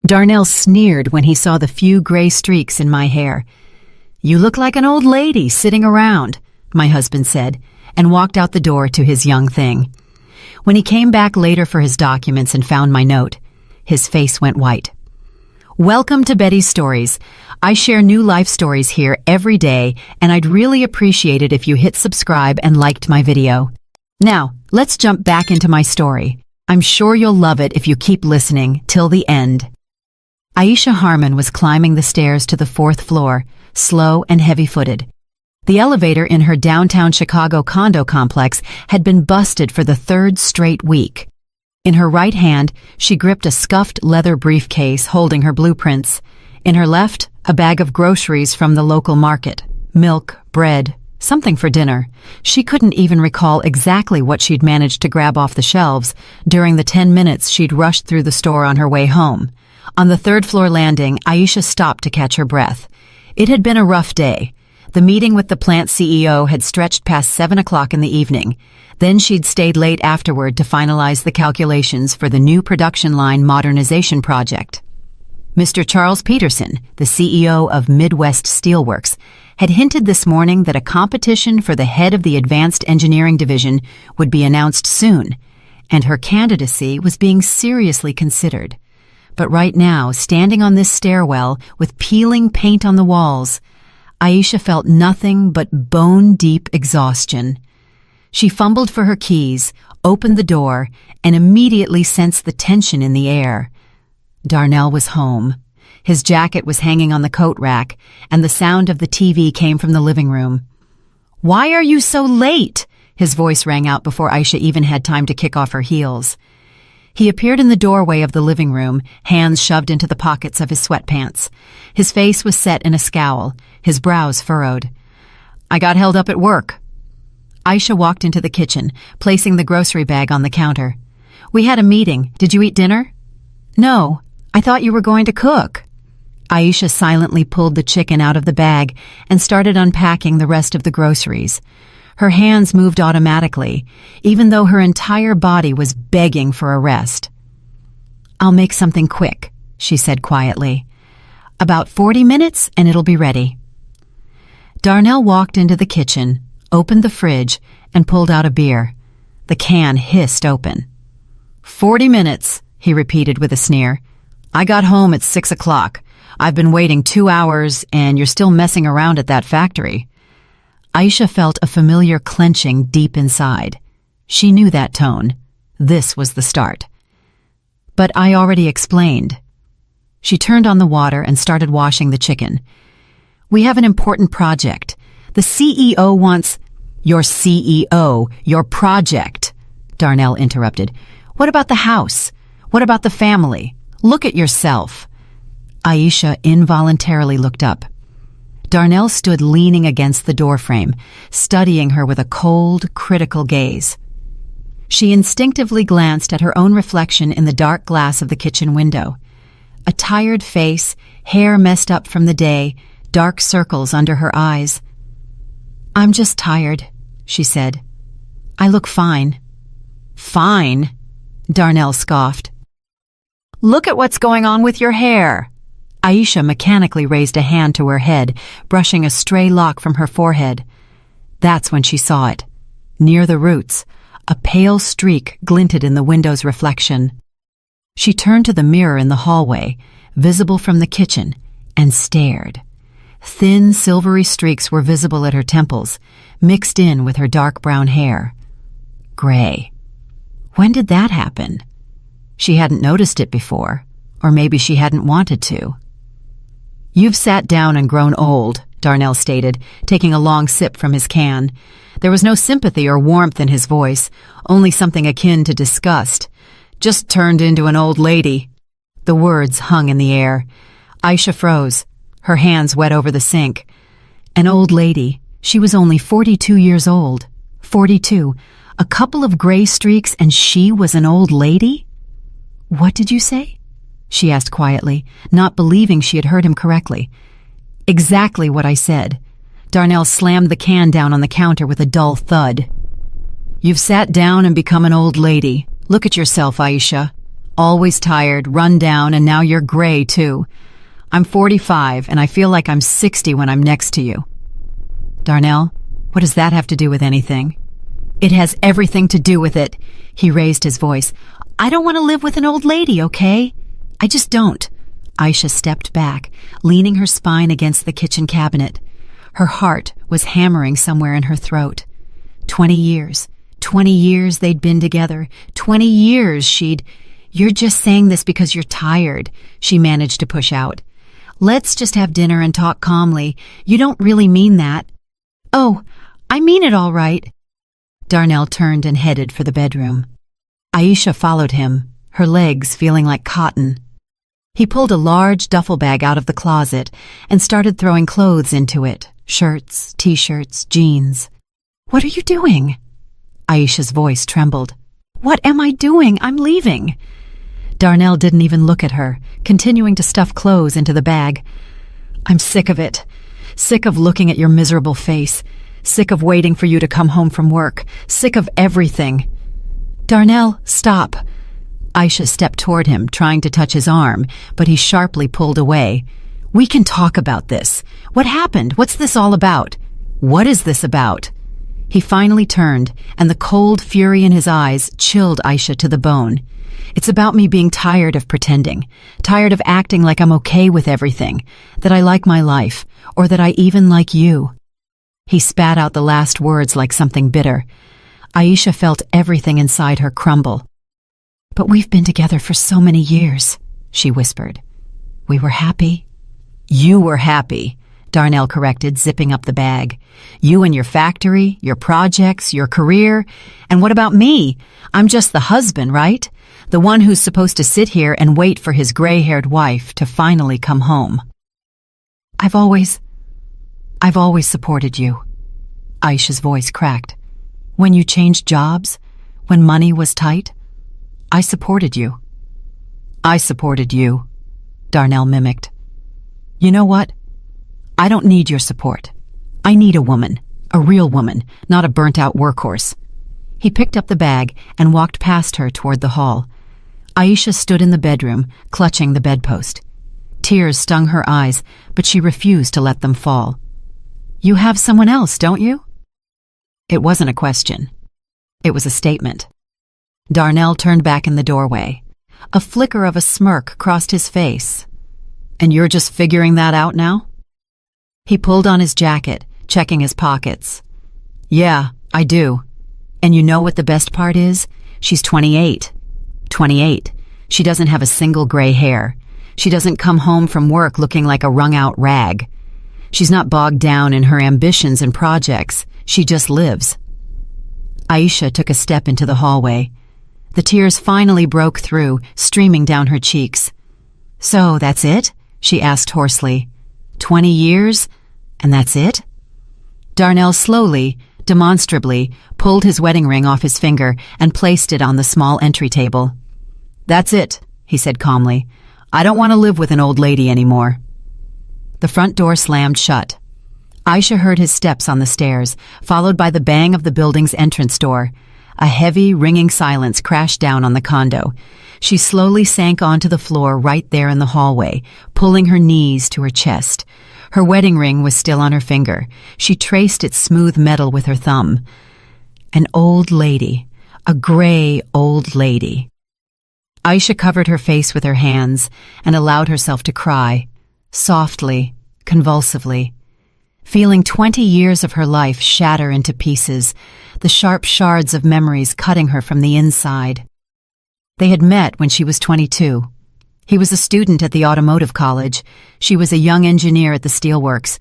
Darnell sneered when he saw the few gray streaks in my hair. "You look like an old lady sitting around," my husband said, and walked out the door to his young thing. When he came back later for his documents and found my note, his face went white. Welcome to Betty's Stories. I share new life stories here every day, and I'd really appreciate it if you hit subscribe and liked my video. Now, let's jump back into my story. I'm sure you'll love it if you keep listening till the end. Aisha Harmon was climbing the stairs to the 4th floor, slow and heavy-footed. The elevator in her downtown Chicago condo complex had been busted for the 3rd straight week. In her right hand, she gripped a scuffed leather briefcase holding her blueprints. In her left, a bag of groceries from the local market. Milk, bread, something for dinner. She couldn't even recall exactly what she'd managed to grab off the shelves during the 10 minutes she'd rushed through the store on her way home. On the 3rd floor landing, Aisha stopped to catch her breath. It had been a rough day. The meeting with the plant CEO had stretched past 7 o'clock in the evening. Then she'd stayed late afterward to finalize the calculations for the new production line modernization project. Mr. Charles Peterson, the CEO of Midwest Steelworks, had hinted this morning that a competition for the head of the Advanced Engineering Division would be announced soon, and her candidacy was being seriously considered. But right now, standing on this stairwell with peeling paint on the walls, Aisha felt nothing but bone-deep exhaustion. She fumbled for her keys, opened the door, and immediately sensed the tension in the air. Darnell was home. His jacket was hanging on the coat rack, and the sound of the TV came from the living room. "Why are you so late?" His voice rang out before Aisha even had time to kick off her heels. He appeared in the doorway of the living room, hands shoved into the pockets of his sweatpants. His face was set in a scowl, his brows furrowed. "I got held up at work." Aisha walked into the kitchen, placing the grocery bag on the counter. "We had a meeting. Did you eat dinner?" "No. I thought you were going to cook." Aisha silently pulled the chicken out of the bag and started unpacking the rest of the groceries. Her hands moved automatically, even though her entire body was begging for a rest. "I'll make something quick," she said quietly. "About 40 minutes and it'll be ready." Darnell walked into the kitchen, opened the fridge, and pulled out a beer. The can hissed open. 40 minutes, he repeated with a sneer. "I got home at 6 o'clock. I've been waiting 2 hours, and you're still messing around at that factory." Aisha felt a familiar clenching deep inside. She knew that tone. This was the start. "But I already explained." She turned on the water and started washing the chicken. "We have an important project. The CEO wants—" "Your CEO, your project," Darnell interrupted. "What about the house? What about the family? Look at yourself." Aisha involuntarily looked up. Darnell stood leaning against the doorframe, studying her with a cold, critical gaze. She instinctively glanced at her own reflection in the dark glass of the kitchen window. A tired face, hair messed up from the day, dark circles under her eyes. "I'm just tired," she said. "I look fine." "Fine?" Darnell scoffed. "Look at what's going on with your hair." Aisha mechanically raised a hand to her head, brushing a stray lock from her forehead. That's when she saw it. Near the roots, a pale streak glinted in the window's reflection. She turned to the mirror in the hallway, visible from the kitchen, and stared. Thin, silvery streaks were visible at her temples, mixed in with her dark brown hair. Gray. When did that happen? She hadn't noticed it before, or maybe she hadn't wanted to. "You've sat down and grown old," Darnell stated, taking a long sip from his can. There was no sympathy or warmth in his voice, only something akin to disgust. "Just turned into an old lady." The words hung in the air. Aisha froze, her hands wet over the sink. An old lady. She was only 42 years old. 42. A couple of gray streaks and she was an old lady? "What did you say?" she asked quietly, not believing she had heard him correctly. "Exactly what I said." Darnell slammed the can down on the counter with a dull thud. "You've sat down and become an old lady. Look at yourself, Aisha. Always tired, run down, and now you're gray, too. I'm 45, and I feel like I'm 60 when I'm next to you. Darnell, what does that have to do with anything? It has everything to do with it. He raised his voice. I don't want to live with an old lady, okay? I just don't. Aisha stepped back, leaning her spine against the kitchen cabinet. Her heart was hammering somewhere in her throat. 20 years. 20 years they'd been together. 20 years she'd... You're just saying this because you're tired, she managed to push out. Let's just have dinner and talk calmly. You don't really mean that. Oh, I mean it all right. Darnell turned and headed for the bedroom. Aisha followed him, her legs feeling like cotton. He pulled a large duffel bag out of the closet and started throwing clothes into it, shirts, t-shirts, jeans. What are you doing? Aisha's voice trembled. What am I doing? I'm leaving. Darnell didn't even look at her, continuing to stuff clothes into the bag. I'm sick of it. Sick of looking at your miserable face. Sick of waiting for you to come home from work. Sick of everything. Darnell, stop. Aisha stepped toward him, trying to touch his arm, but he sharply pulled away. We can talk about this. What happened? What's this all about? What is this about? He finally turned, and the cold fury in his eyes chilled Aisha to the bone. It's about me being tired of pretending, tired of acting like I'm okay with everything, that I like my life, or that I even like you. He spat out the last words like something bitter. Aisha felt everything inside her crumble. But we've been together for so many years, she whispered. We were happy. You were happy, Darnell corrected, zipping up the bag. You and your factory, your projects, your career. And what about me? I'm just the husband, right? The one who's supposed to sit here and wait for his gray-haired wife to finally come home. I've always supported you. Aisha's voice cracked. When you changed jobs, when money was tight, I supported you. I supported you, Darnell mimicked. You know what? I don't need your support. I need a woman, a real woman, not a burnt-out workhorse. He picked up the bag and walked past her toward the hall. Aisha stood in the bedroom, clutching the bedpost. Tears stung her eyes, but she refused to let them fall. You have someone else, don't you? It wasn't a question. It was a statement. Darnell turned back in the doorway. A flicker of a smirk crossed his face. And you're just figuring that out now? He pulled on his jacket, checking his pockets. Yeah, I do. And you know what the best part is? She's 28. 28. She doesn't have a single gray hair. She doesn't come home from work looking like a wrung-out rag. She's not bogged down in her ambitions and projects. She just lives. Aisha took a step into the hallway. The tears finally broke through, streaming down her cheeks. So, that's it? She asked hoarsely. 20 years? And that's it? Darnell slowly, demonstrably, pulled his wedding ring off his finger and placed it on the small entry table. That's it, he said calmly. I don't want to live with an old lady anymore. The front door slammed shut. Aisha heard his steps on the stairs, followed by the bang of the building's entrance door. A heavy, ringing silence crashed down on the condo. She slowly sank onto the floor right there in the hallway, pulling her knees to her chest. Her wedding ring was still on her finger. She traced its smooth metal with her thumb. An old lady. A gray old lady. Aisha covered her face with her hands and allowed herself to cry, softly, convulsively, feeling 20 years of her life shatter into pieces, the sharp shards of memories cutting her from the inside. They had met when she was 22. He was a student at the automotive college. She was a young engineer at the steelworks.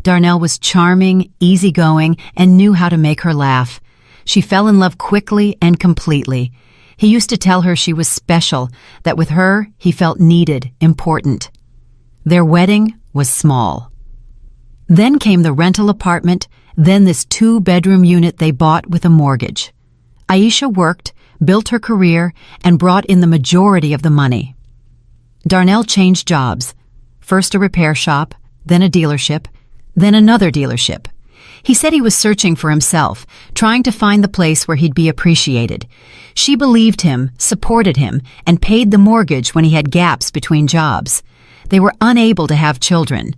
Darnell was charming, easygoing, and knew how to make her laugh. She fell in love quickly and completely. He used to tell her she was special, that with her he felt needed, important. Their wedding was small. Then came the rental apartment, then this 2-bedroom unit they bought with a mortgage. Aisha worked, built her career, and brought in the majority of the money. Darnell changed jobs, first a repair shop, then a dealership, then another dealership. He said he was searching for himself, trying to find the place where he'd be appreciated. She believed him, supported him, and paid the mortgage when he had gaps between jobs. They were unable to have children.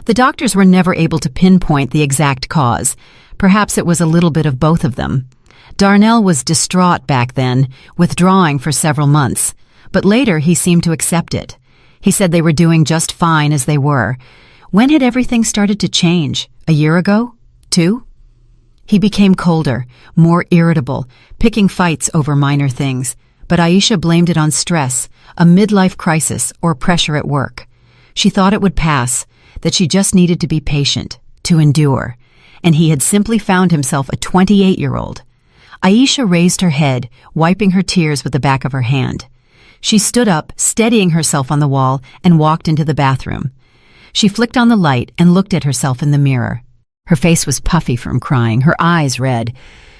The doctors were never able to pinpoint the exact cause. Perhaps it was a little bit of both of them. Darnell was distraught back then, withdrawing for several months, but later he seemed to accept it. He said they were doing just fine as they were. When had everything started to change? A year ago? 2? He became colder, more irritable, picking fights over minor things. But Aisha blamed it on stress, a midlife crisis, or pressure at work. She thought it would pass, that she just needed to be patient, to endure. And he had simply found himself a 28-year-old. Aisha raised her head, wiping her tears with the back of her hand. She stood up, steadying herself on the wall, and walked into the bathroom. She flicked on the light and looked at herself in the mirror. Her face was puffy from crying, her eyes red.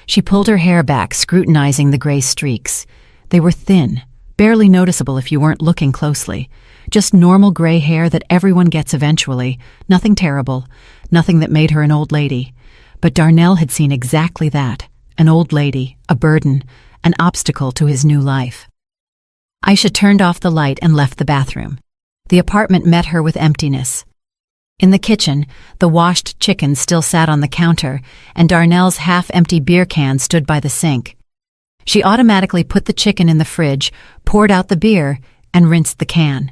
She pulled her hair back, scrutinizing the gray streaks. They were thin, barely noticeable if you weren't looking closely. Just normal gray hair that everyone gets eventually. Nothing terrible, nothing that made her an old lady. But Darnell had seen exactly that. An old lady, a burden, an obstacle to his new life. Aisha turned off the light and left the bathroom. The apartment met her with emptiness. In the kitchen, the washed chicken still sat on the counter, and Darnell's half-empty beer can stood by the sink. She automatically put the chicken in the fridge, poured out the beer, and rinsed the can.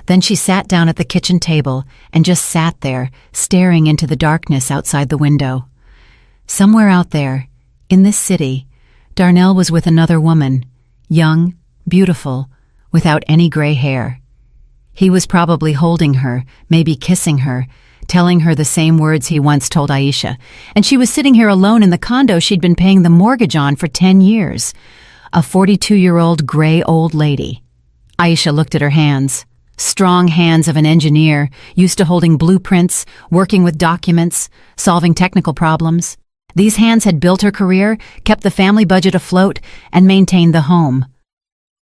Then she sat down at the kitchen table and just sat there, staring into the darkness outside the window. Somewhere out there, in this city, Darnell was with another woman, young, beautiful, without any gray hair. He was probably holding her, maybe kissing her, telling her the same words he once told Aisha, and she was sitting here alone in the condo she'd been paying the mortgage on for 10 years. A 42-year-old gray old lady. Aisha looked at her hands. Strong hands of an engineer, used to holding blueprints, working with documents, solving technical problems. These hands had built her career, kept the family budget afloat, and maintained the home.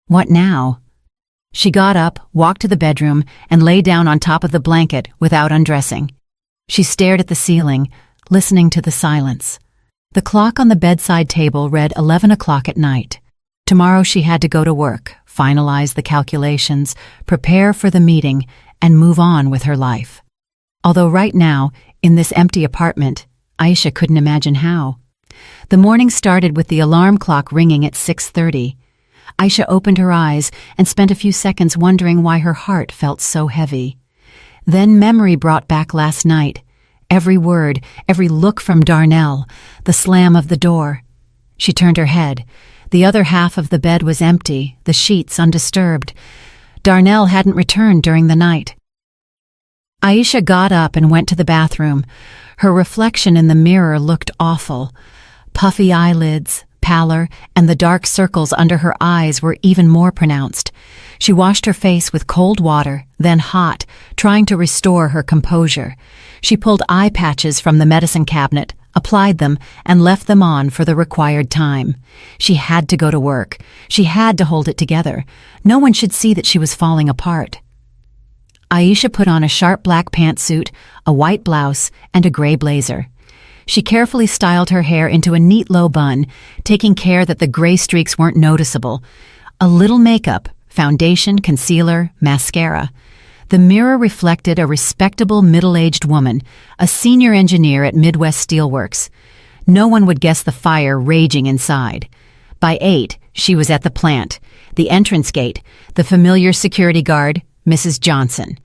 What now? She got up, walked to the bedroom, and lay down on top of the blanket without undressing. She stared at the ceiling, listening to the silence. The clock on the bedside table read 11 o'clock at night. Tomorrow she had to go to work, finalize the calculations, prepare for the meeting, and move on with her life. Although right now, in this empty apartment, Aisha couldn't imagine how. The morning started with the alarm clock ringing at 6:30. Aisha opened her eyes and spent a few seconds wondering why her heart felt so heavy. Then memory brought back last night. Every word, every look from Darnell, the slam of the door. She turned her head. The other half of the bed was empty, the sheets undisturbed. Darnell hadn't returned during the night. Aisha got up and went to the bathroom. Her reflection in the mirror looked awful. Puffy eyelids, pallor, and the dark circles under her eyes were even more pronounced. She washed her face with cold water, then hot, trying to restore her composure. She pulled eye patches from the medicine cabinet, applied them, and left them on for the required time. She had to go to work. She had to hold it together. No one should see that she was falling apart. Aisha put on a sharp black pantsuit, a white blouse, and a gray blazer. She carefully styled her hair into a neat low bun, taking care that the gray streaks weren't noticeable. A little makeup, foundation, concealer, mascara. The mirror reflected a respectable middle-aged woman, a senior engineer at Midwest Steelworks. No one would guess the fire raging inside. By 8, she was at the plant, the entrance gate, the familiar security guard, Mrs. Johnson.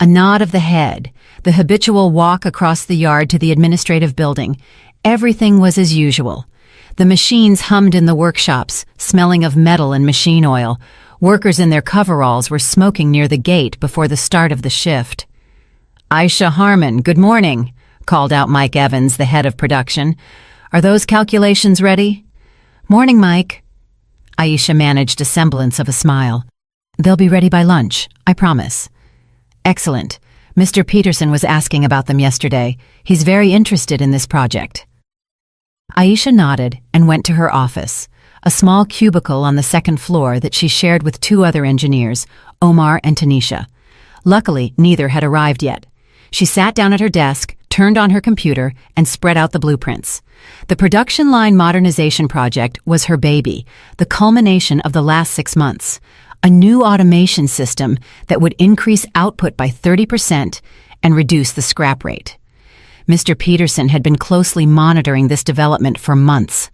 A nod of the head, the habitual walk across the yard to the administrative building. Everything was as usual. The machines hummed in the workshops, smelling of metal and machine oil. Workers in their coveralls were smoking near the gate before the start of the shift. "Aisha Harmon, good morning," called out Mike Evans, the head of production. "Are those calculations ready?" "Morning, Mike." Aisha managed a semblance of a smile. "They'll be ready by lunch, I promise." "Excellent. Mr. Peterson was asking about them yesterday. He's very interested in this project." Aisha nodded and went to her office, a small cubicle on the second floor that she shared with 2 other engineers, Omar and Tanisha. Luckily, neither had arrived yet. She sat down at her desk, turned on her computer, and spread out the blueprints. The production line modernization project was her baby, the culmination of the last 6 months. A new automation system that would increase output by 30% and reduce the scrap rate. Mr. Peterson had been closely monitoring this development for months.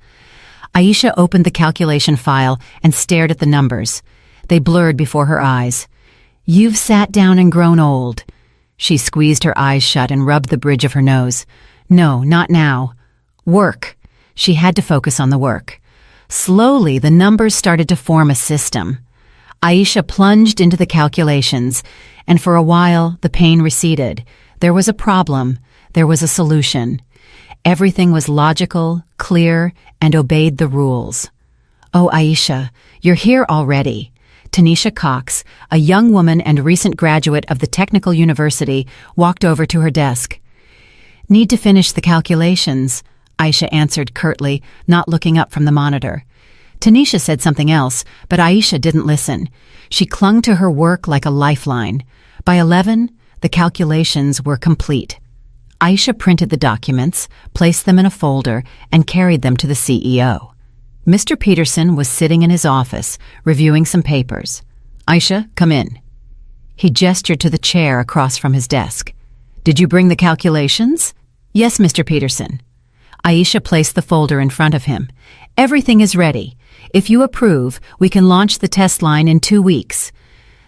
Aisha opened the calculation file and stared at the numbers. They blurred before her eyes. "You've sat down and grown old." She squeezed her eyes shut and rubbed the bridge of her nose. "No, not now. Work." She had to focus on the work. Slowly, the numbers started to form a system. Aisha plunged into the calculations, and for a while, the pain receded. There was a problem. There was a solution. Everything was logical, clear, and obeyed the rules. "Oh, Aisha, you're here already." Tanisha Cox, a young woman and recent graduate of the Technical University, walked over to her desk. "Need to finish the calculations," Aisha answered curtly, not looking up from the monitor. Tanisha said something else, but Aisha didn't listen. She clung to her work like a lifeline. By 11, the calculations were complete. Aisha printed the documents, placed them in a folder, and carried them to the CEO. Mr. Peterson was sitting in his office, reviewing some papers. "Aisha, come in." He gestured to the chair across from his desk. "Did you bring the calculations?" "Yes, Mr. Peterson." Aisha placed the folder in front of him. "Everything is ready. If you approve, we can launch the test line in 2 weeks."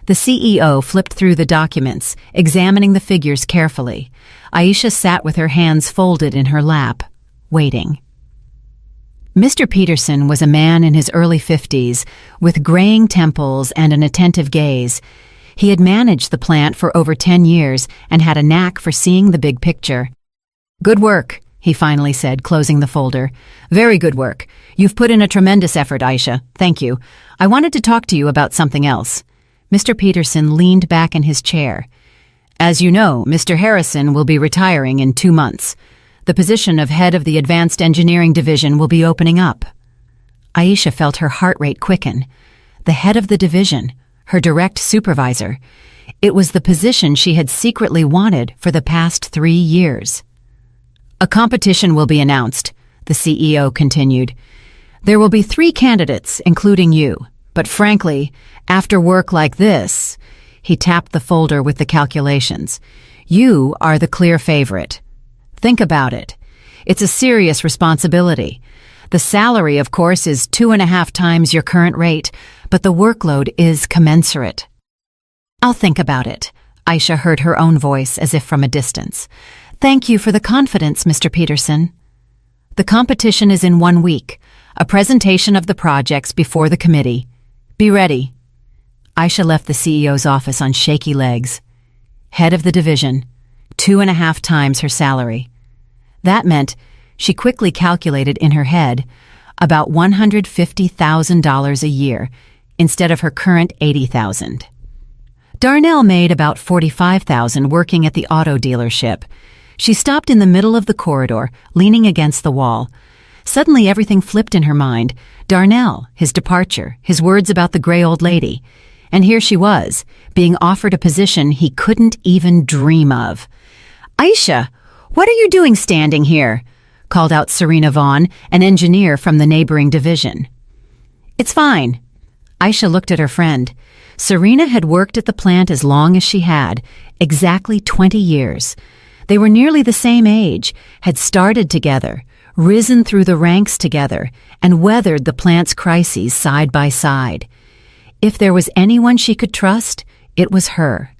The CEO flipped through the documents, examining the figures carefully. Aisha sat with her hands folded in her lap, waiting. Mr. Peterson was a man in his early 50s, with graying temples and an attentive gaze. He had managed the plant for over 10 years and had a knack for seeing the big picture. "Good work," he finally said, closing the folder. "Very good work. You've put in a tremendous effort, Aisha. Thank you. I wanted to talk to you about something else." Mr. Peterson leaned back in his chair. "As you know, Mr. Harrison will be retiring in 2 months. The position of head of the Advanced Engineering Division will be opening up." Aisha felt her heart rate quicken. The head of the division, her direct supervisor. It was the position she had secretly wanted for the past 3 years. "A competition will be announced," the CEO continued. "There will be 3 candidates, including you. But frankly, after work like this," he tapped the folder with the calculations, "you are the clear favorite. Think about it. It's a serious responsibility. The salary, of course, is 2.5 times your current rate, but the workload is commensurate." "I'll think about it," Aisha heard her own voice as if from a distance. "Thank you for the confidence, Mr. Peterson." "The competition is in 1 week, a presentation of the projects before the committee. Be ready." Aisha left the CEO's office on shaky legs. Head of the division, 2.5 times her salary. That meant, she quickly calculated in her head, about $150,000 a year instead of her current $80,000. Darnell made about $45,000 working at the auto dealership. She stopped in the middle of the corridor, leaning against the wall. Suddenly everything flipped in her mind. Darnell, his departure, his words about the gray old lady. And here she was, being offered a position he couldn't even dream of. "Aisha, what are you doing standing here?" called out Serena Vaughn, an engineer from the neighboring division. "It's fine." Aisha looked at her friend. Serena had worked at the plant as long as she had, exactly 20 years. They were nearly the same age, had started together, risen through the ranks together, and weathered the plant's crises side by side. If there was anyone she could trust, it was her.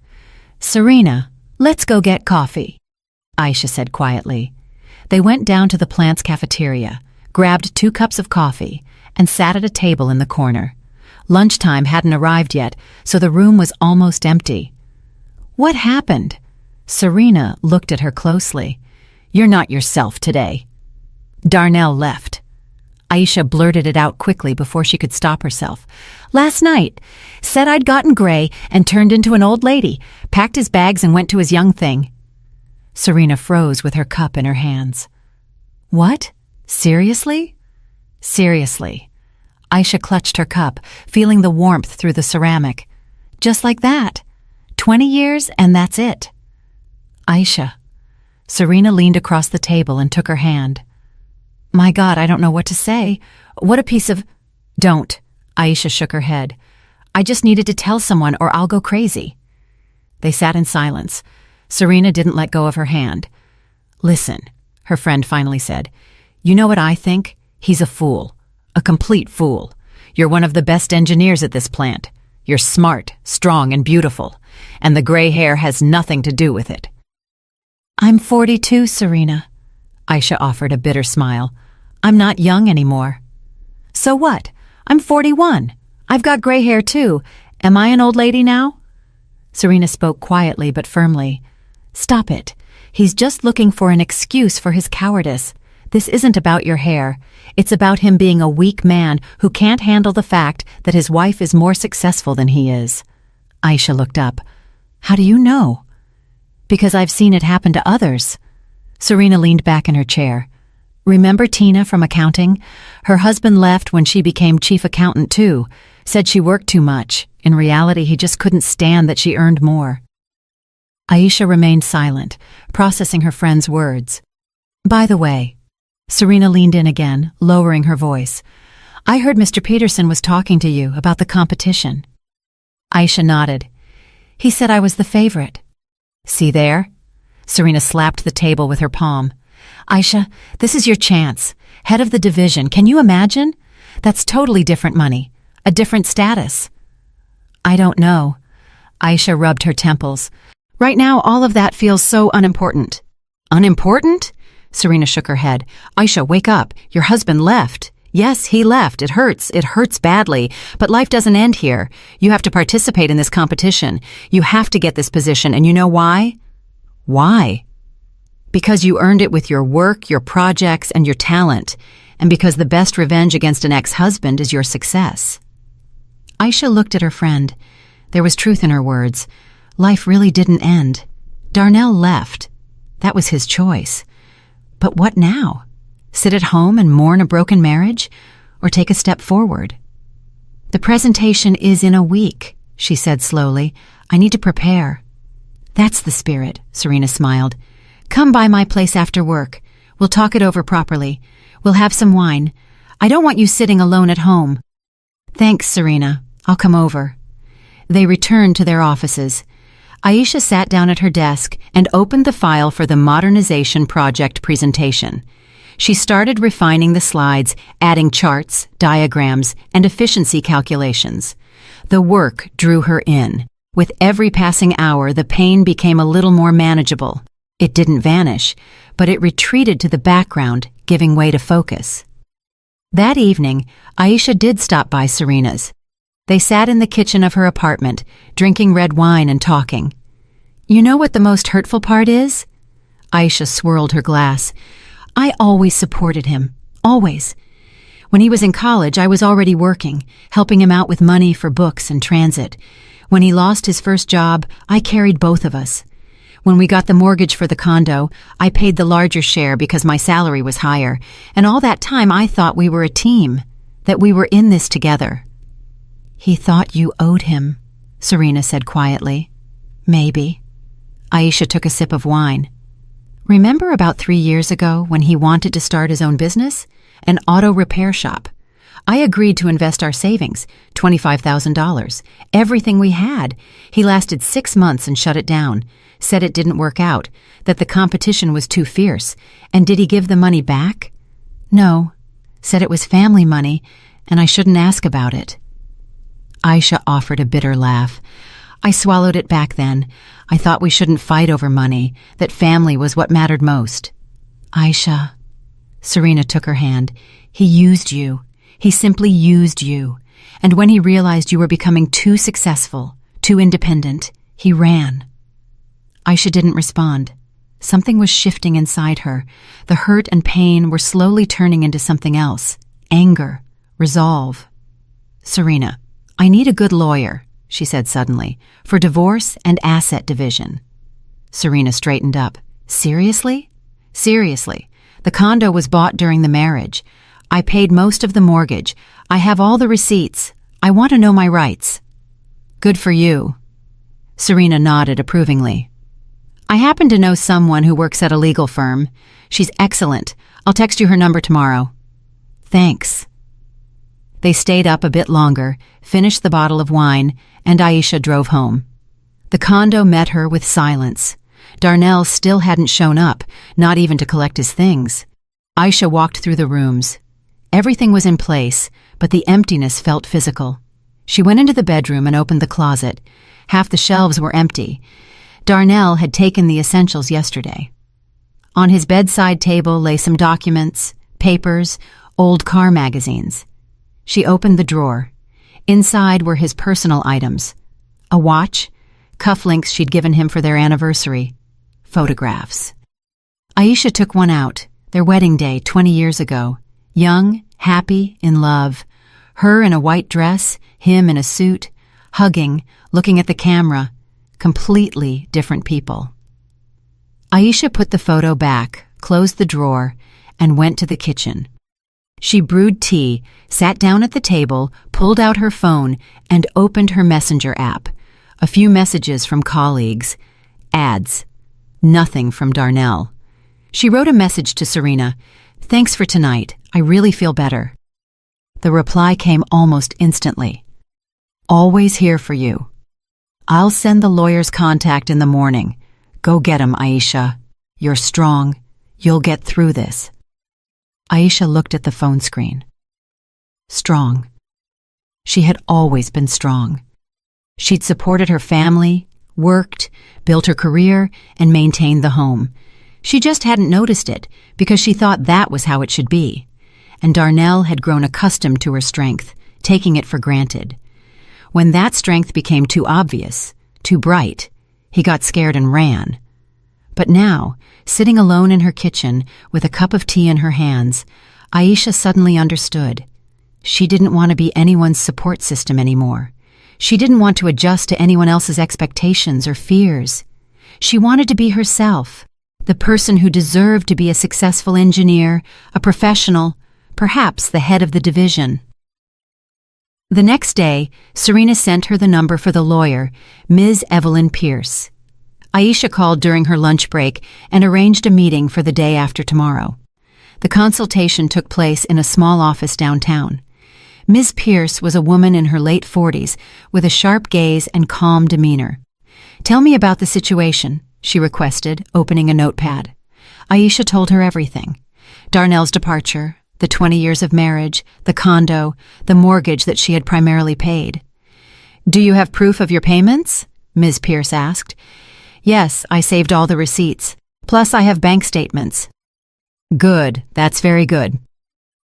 "Serena, let's go get coffee," Aisha said quietly. They went down to the plant's cafeteria, grabbed 2 cups of coffee, and sat at a table in the corner. Lunchtime hadn't arrived yet, so the room was almost empty. "What happened?" Serena looked at her closely. "You're not yourself today." Darnell left. Aisha blurted it out quickly before she could stop herself. "Last night. Said I'd gotten gray and turned into an old lady, packed his bags and went to his young thing." Serena froze with her cup in her hands. "What? Seriously?" "Seriously." Aisha clutched her cup, feeling the warmth through the ceramic. "Just like that. 20 years and that's it." "Aisha." Serena leaned across the table and took her hand. My God, I don't know what to say. What a piece of... Don't. Aisha shook her head. I just needed to tell someone or I'll go crazy. They sat in silence. Serena didn't let go of her hand. Listen, her friend finally said. You know what I think? He's a fool. A complete fool. You're one of the best engineers at this plant. You're smart, strong, and beautiful. And the gray hair has nothing to do with it. I'm 42, Serena. Aisha offered a bitter smile. I'm not young anymore. So what? I'm 41. I've got gray hair too. Am I an old lady now? Serena spoke quietly but firmly. Stop it. He's just looking for an excuse for his cowardice. This isn't about your hair. It's about him being a weak man who can't handle the fact that his wife is more successful than he is. Aisha looked up. How do you know? Because I've seen it happen to others. Serena leaned back in her chair. Remember Tina from accounting? Her husband left when she became chief accountant too. Said she worked too much. In reality, he just couldn't stand that she earned more. Aisha remained silent, processing her friend's words. By the way, Serena leaned in again, lowering her voice. I heard Mr. Peterson was talking to you about the competition. Aisha nodded. He said I was the favorite. See there? Serena slapped the table with her palm. Aisha, this is your chance. Head of the division, can you imagine? That's totally different money. A different status. I don't know. Aisha rubbed her temples. Right now, all of that feels so unimportant. Unimportant? Serena shook her head. Aisha, wake up. Your husband left. Yes, he left. It hurts. It hurts badly. But life doesn't end here. You have to participate in this competition. You have to get this position. And you know why? Why? Because you earned it with your work, your projects, and your talent. And because the best revenge against an ex-husband is your success. Aisha looked at her friend. There was truth in her words. Life really didn't end. Darnell left. That was his choice. But what now? Sit at home and mourn a broken marriage? Or take a step forward? The presentation is in a week, she said slowly. I need to prepare. That's the spirit, Serena smiled. Come by my place after work. We'll talk it over properly. We'll have some wine. I don't want you sitting alone at home. Thanks, Serena. I'll come over. They returned to their offices. Aisha sat down at her desk and opened the file for the modernization project presentation. She started refining the slides, adding charts, diagrams, and efficiency calculations. The work drew her in. With every passing hour, the pain became a little more manageable. It didn't vanish, but it retreated to the background, giving way to focus. That evening, Aisha did stop by Serena's. They sat in the kitchen of her apartment, drinking red wine and talking. You know what the most hurtful part is? Aisha swirled her glass. I always supported him. Always. When he was in college, I was already working, helping him out with money for books and transit. When he lost his first job, I carried both of us. When we got the mortgage for the condo, I paid the larger share because my salary was higher, and all that time I thought we were a team, that we were in this together. He thought you owed him, Serena said quietly. Maybe. Aisha took a sip of wine. Remember about 3 years ago when he wanted to start his own business? An auto repair shop. I agreed to invest our savings, $25,000, everything we had. He lasted 6 months and shut it down, said it didn't work out, that the competition was too fierce. And did he give the money back? No, said it was family money and I shouldn't ask about it. Aisha offered a bitter laugh. I swallowed it back then. I thought we shouldn't fight over money, that family was what mattered most. Aisha. Serena took her hand. He used you. He simply used you. And when he realized you were becoming too successful, too independent, he ran. Aisha didn't respond. Something was shifting inside her. The hurt and pain were slowly turning into something else. Anger. Resolve. Serena. I need a good lawyer, she said suddenly, for divorce and asset division. Serena straightened up. Seriously? Seriously. The condo was bought during the marriage. I paid most of the mortgage. I have all the receipts. I want to know my rights. Good for you. Serena nodded approvingly. I happen to know someone who works at a legal firm. She's excellent. I'll text you her number tomorrow. Thanks. They stayed up a bit longer, finished the bottle of wine, and Aisha drove home. The condo met her with silence. Darnell still hadn't shown up, not even to collect his things. Aisha walked through the rooms. Everything was in place, but the emptiness felt physical. She went into the bedroom and opened the closet. Half the shelves were empty. Darnell had taken the essentials yesterday. On his bedside table lay some documents, papers, old car magazines. She opened the drawer. Inside were his personal items: a watch, cufflinks she'd given him for their anniversary, photographs. Aisha took one out, their wedding day 20 years ago. Young, happy, in love. Her in a white dress, him in a suit, hugging, looking at the camera. Completely different people. Aisha put the photo back, closed the drawer, and went to the kitchen. She brewed tea, sat down at the table, pulled out her phone, and opened her messenger app. A few messages from colleagues. Ads. Nothing from Darnell. She wrote a message to Serena. "Thanks for tonight. I really feel better." The reply came almost instantly. "Always here for you. I'll send the lawyer's contact in the morning. Go get him, Aisha. You're strong. You'll get through this." Aisha looked at the phone screen. Strong. She had always been strong. She'd supported her family, worked, built her career, and maintained the home. She just hadn't noticed it because she thought that was how it should be. And Darnell had grown accustomed to her strength, taking it for granted. When that strength became too obvious, too bright, he got scared and ran. But now, sitting alone in her kitchen with a cup of tea in her hands, Aisha suddenly understood. She didn't want to be anyone's support system anymore. She didn't want to adjust to anyone else's expectations or fears. She wanted to be herself, the person who deserved to be a successful engineer, a professional, perhaps the head of the division. The next day, Serena sent her the number for the lawyer, Ms. Evelyn Pierce. Aisha called during her lunch break and arranged a meeting for the day after tomorrow. The consultation took place in a small office downtown. Ms. Pierce was a woman in her late 40s with a sharp gaze and calm demeanor. "Tell me about the situation," she requested, opening a notepad. Aisha told her everything. Darnell's departure, the 20 years of marriage, the condo, the mortgage that she had primarily paid. "Do you have proof of your payments?" Ms. Pierce asked. "Yes, I saved all the receipts. Plus I have bank statements." "Good, that's very good."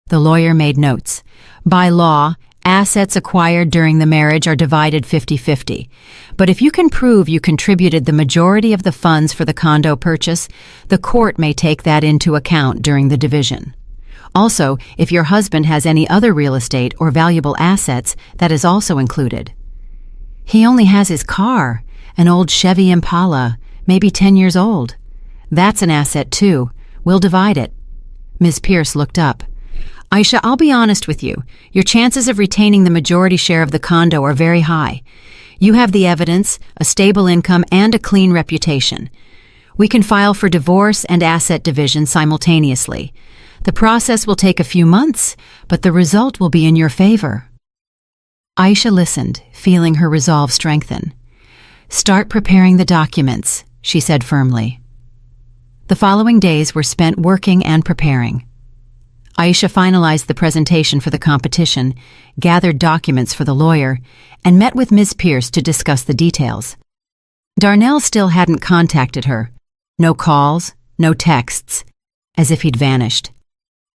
The lawyer made notes. "By law, assets acquired during the marriage are divided 50-50. But if you can prove you contributed the majority of the funds for the condo purchase, the court may take that into account during the division. Also, if your husband has any other real estate or valuable assets, that is also included." "He only has his car, an old Chevy Impala, maybe 10 years old. That's an asset too. We'll divide it." Ms. Pierce looked up. "Aisha, I'll be honest with you. Your chances of retaining the majority share of the condo are very high. You have the evidence, a stable income, and a clean reputation. We can file for divorce and asset division simultaneously. The process will take a few months, but the result will be in your favor." Aisha listened, feeling her resolve strengthen. "Start preparing the documents," she said firmly. The following days were spent working and preparing. Aisha finalized the presentation for the competition, gathered documents for the lawyer, and met with Ms. Pierce to discuss the details. Darnell still hadn't contacted her. No calls, no texts, as if he'd vanished.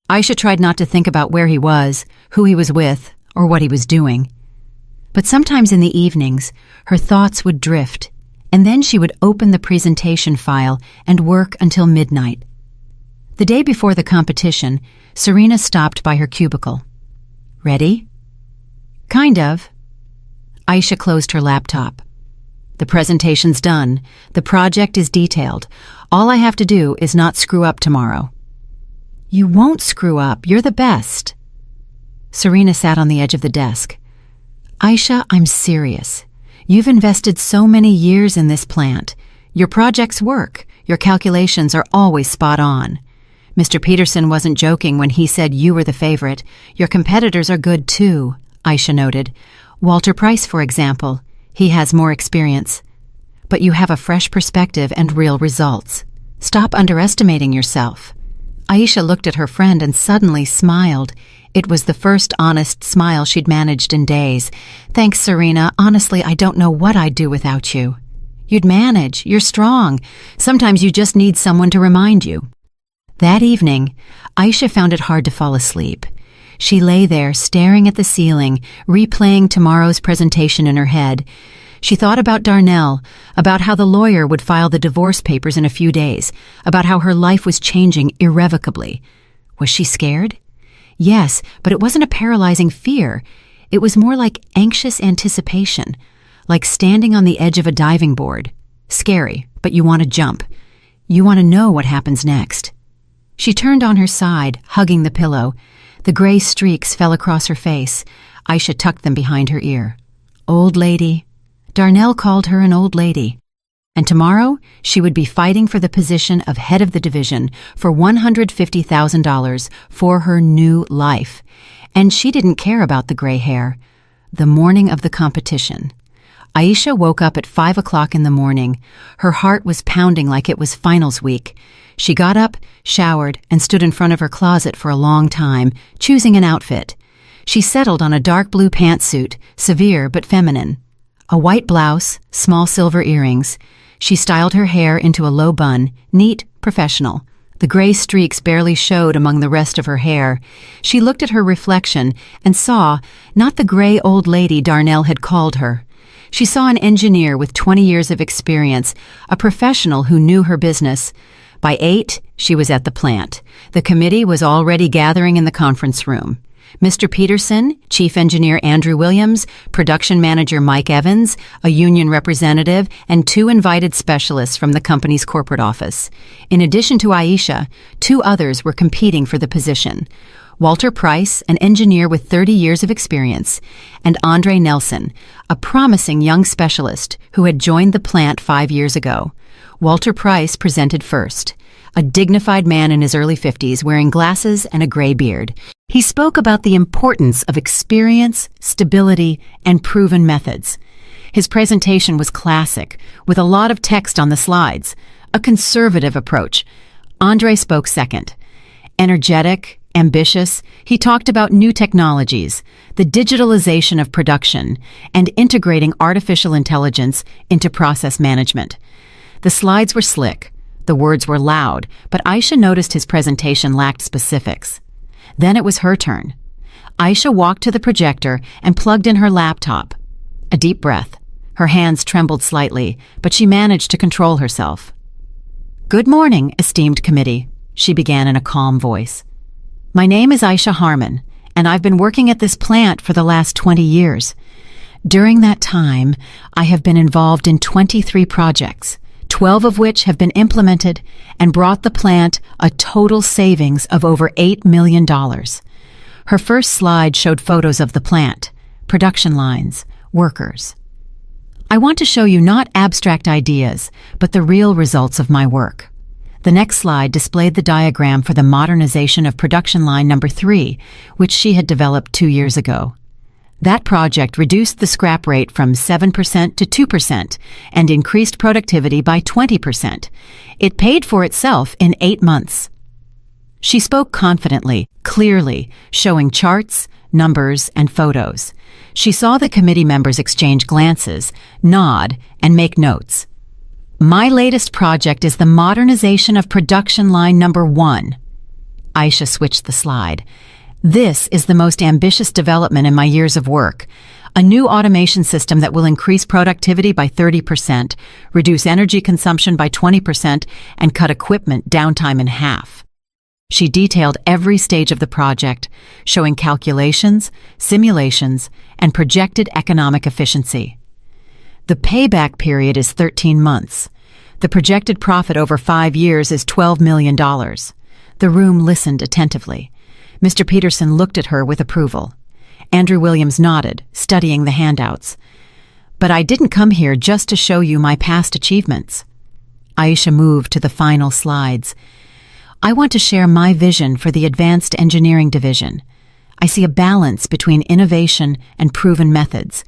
Aisha tried not to think about where he was, who he was with, or what he was doing. But sometimes in the evenings, her thoughts would drift, and then she would open the presentation file and work until midnight. The day before the competition, Serena stopped by her cubicle. "Ready?" "Kind of." Aisha closed her laptop. "The presentation's done. The project is detailed. All I have to do is not screw up tomorrow." "You won't screw up. You're the best." Serena sat on the edge of the desk. "Aisha, I'm serious. You've invested so many years in this plant. Your projects work. Your calculations are always spot on. Mr. Peterson wasn't joking when he said you were the favorite. Your competitors are good too, Aisha noted. Walter Price, for example. He has more experience. But you have a fresh perspective and real results. Stop underestimating yourself. Aisha looked at her friend and suddenly smiled. It was the first honest smile she'd managed in days. Thanks, Serena. Honestly, I don't know what I'd do without you. You'd manage. You're strong. Sometimes you just need someone to remind you. That evening, Aisha found it hard to fall asleep. She lay there staring at the ceiling, replaying tomorrow's presentation in her head. She thought about Darnell, about how the lawyer would file the divorce papers in a few days, about how her life was changing irrevocably. Was she scared? Yes, but it wasn't a paralyzing fear. It was more like anxious anticipation, like standing on the edge of a diving board. Scary, but you want to jump. You want to know what happens next. She turned on her side, hugging the pillow. The gray streaks fell across her face. Aisha tucked them behind her ear. Old lady. Darnell called her an old lady. And tomorrow, she would be fighting for the position of head of the division for $150,000 for her new life. And she didn't care about the gray hair. The morning of the competition. Aisha woke up at 5 o'clock in the morning. Her heart was pounding like it was finals week. She got up, showered, and stood in front of her closet for a long time, choosing an outfit. She settled on a dark blue pantsuit, severe but feminine. A white blouse, small silver earrings. She styled her hair into a low bun, neat, professional. The gray streaks barely showed among the rest of her hair. She looked at her reflection and saw not the gray old lady Darnell had called her. She saw an engineer with 20 years of experience, a professional who knew her business. By 8, she was at the plant. The committee was already gathering in the conference room. Mr. Peterson, Chief Engineer Andrew Williams, Production Manager Mike Evans, a union representative, and 2 invited specialists from the company's corporate office. In addition to Aisha, 2 others were competing for the position. Walter Price, an engineer with 30 years of experience, and Andre Nelson, a promising young specialist who had joined the plant 5 years ago. Walter Price presented first, a dignified man in his early 50s wearing glasses and a gray beard. He spoke about the importance of experience, stability, and proven methods. His presentation was classic, with a lot of text on the slides, a conservative approach. Andre spoke second. Energetic, ambitious, he talked about new technologies, the digitalization of production, and integrating artificial intelligence into process management. The slides were slick, the words were loud, but Aisha noticed his presentation lacked specifics. Then it was her turn. Aisha walked to the projector and plugged in her laptop. A deep breath. Her hands trembled slightly, but she managed to control herself. "Good morning, esteemed committee," she began in a calm voice. "My name is Aisha Harmon, and I've been working at this plant for the last 20 years. During that time, I have been involved in 23 projects, 12 of which have been implemented and brought the plant a total savings of over $8 million. Her first slide showed photos of the plant, production lines, workers. I want to show you not abstract ideas, but the real results of my work. The next slide displayed the diagram for the modernization of production line number 3, which she had developed 2 years ago. That project reduced the scrap rate from 7% to 2% and increased productivity by 20%. It paid for itself in 8 months. She spoke confidently, clearly, showing charts, numbers, and photos. She saw the committee members exchange glances, nod, and make notes. My latest project is the modernization of production line number 1. Aisha switched the slide. This is the most ambitious development in my years of work. A new automation system that will increase productivity by 30%, reduce energy consumption by 20%, and cut equipment downtime in half. She detailed every stage of the project, showing calculations, simulations, and projected economic efficiency. The payback period is 13 months. The projected profit over 5 years is $12 million. The room listened attentively. Mr. Peterson looked at her with approval. Andrew Williams nodded, studying the handouts. But I didn't come here just to show you my past achievements. Aisha moved to the final slides. I want to share my vision for the Advanced Engineering Division. I see a balance between innovation and proven methods,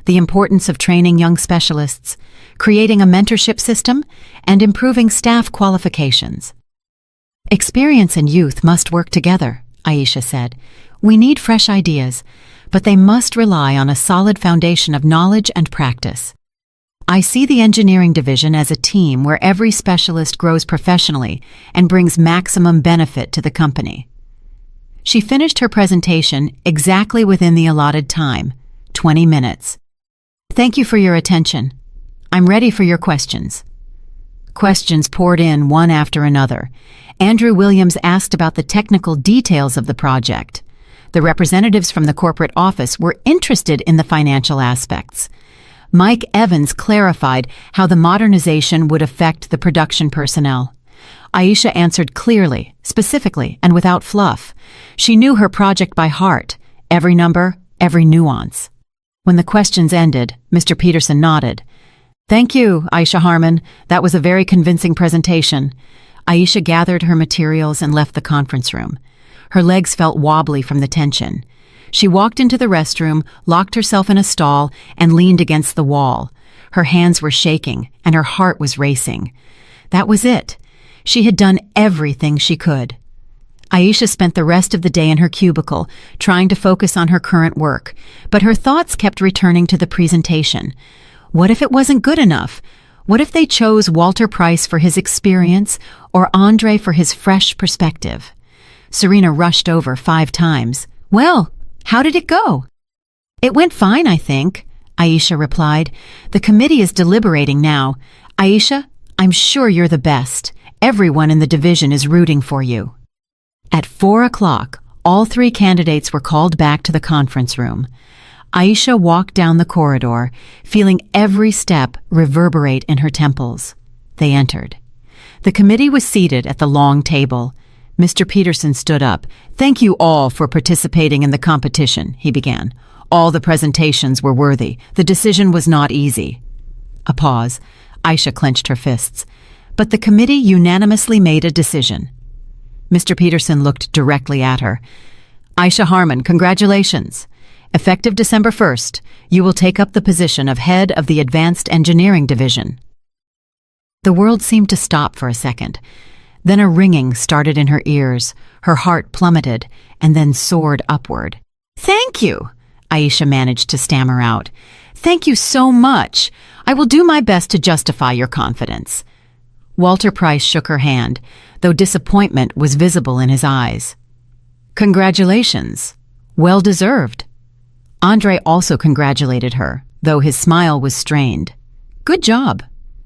the importance of training young specialists, creating a mentorship system, and improving staff qualifications. Experience and youth must work together, Aisha said. We need fresh ideas, but they must rely on a solid foundation of knowledge and practice. I see the engineering division as a team where every specialist grows professionally and brings maximum benefit to the company. She finished her presentation exactly within the allotted time, 20 minutes. Thank you for your attention. I'm ready for your questions. Questions poured in one after another. Andrew Williams asked about the technical details of the project. The representatives from the corporate office were interested in the financial aspects. Mike Evans clarified how the modernization would affect the production personnel. Aisha answered clearly, specifically, and without fluff. She knew her project by heart, every number, every nuance. When the questions ended, Mr. Peterson nodded. Thank you, Aisha Harmon. That was a very convincing presentation. Aisha gathered her materials and left the conference room. Her legs felt wobbly from the tension. She walked into the restroom, locked herself in a stall, and leaned against the wall. Her hands were shaking, and her heart was racing. That was it. She had done everything she could. Aisha spent the rest of the day in her cubicle, trying to focus on her current work, but her thoughts kept returning to the presentation. What if it wasn't good enough? What if they chose Walter Price for his experience or Andre for his fresh perspective? Serena rushed over 5 times. Well, how did it go? It went fine, I think, Aisha replied. The committee is deliberating now. Aisha, I'm sure you're the best. Everyone in the division is rooting for you. At 4 o'clock, all 3 candidates were called back to the conference room. Aisha walked down the corridor, feeling every step reverberate in her temples. They entered. The committee was seated at the long table. Mr. Peterson stood up. Thank you all for participating in the competition, he began. All the presentations were worthy. The decision was not easy. A pause. Aisha clenched her fists. But the committee unanimously made a decision. Mr. Peterson looked directly at her. Aisha Harmon, congratulations. Effective December 1st, you will take up the position of head of the Advanced Engineering Division. The world seemed to stop for a second. Then a ringing started in her ears, her heart plummeted, and then soared upward. Thank you, Aisha managed to stammer out. Thank you so much. I will do my best to justify your confidence. Walter Price shook her hand, though disappointment was visible in his eyes. Congratulations. Well deserved. Andre also congratulated her, though his smile was strained. Good job.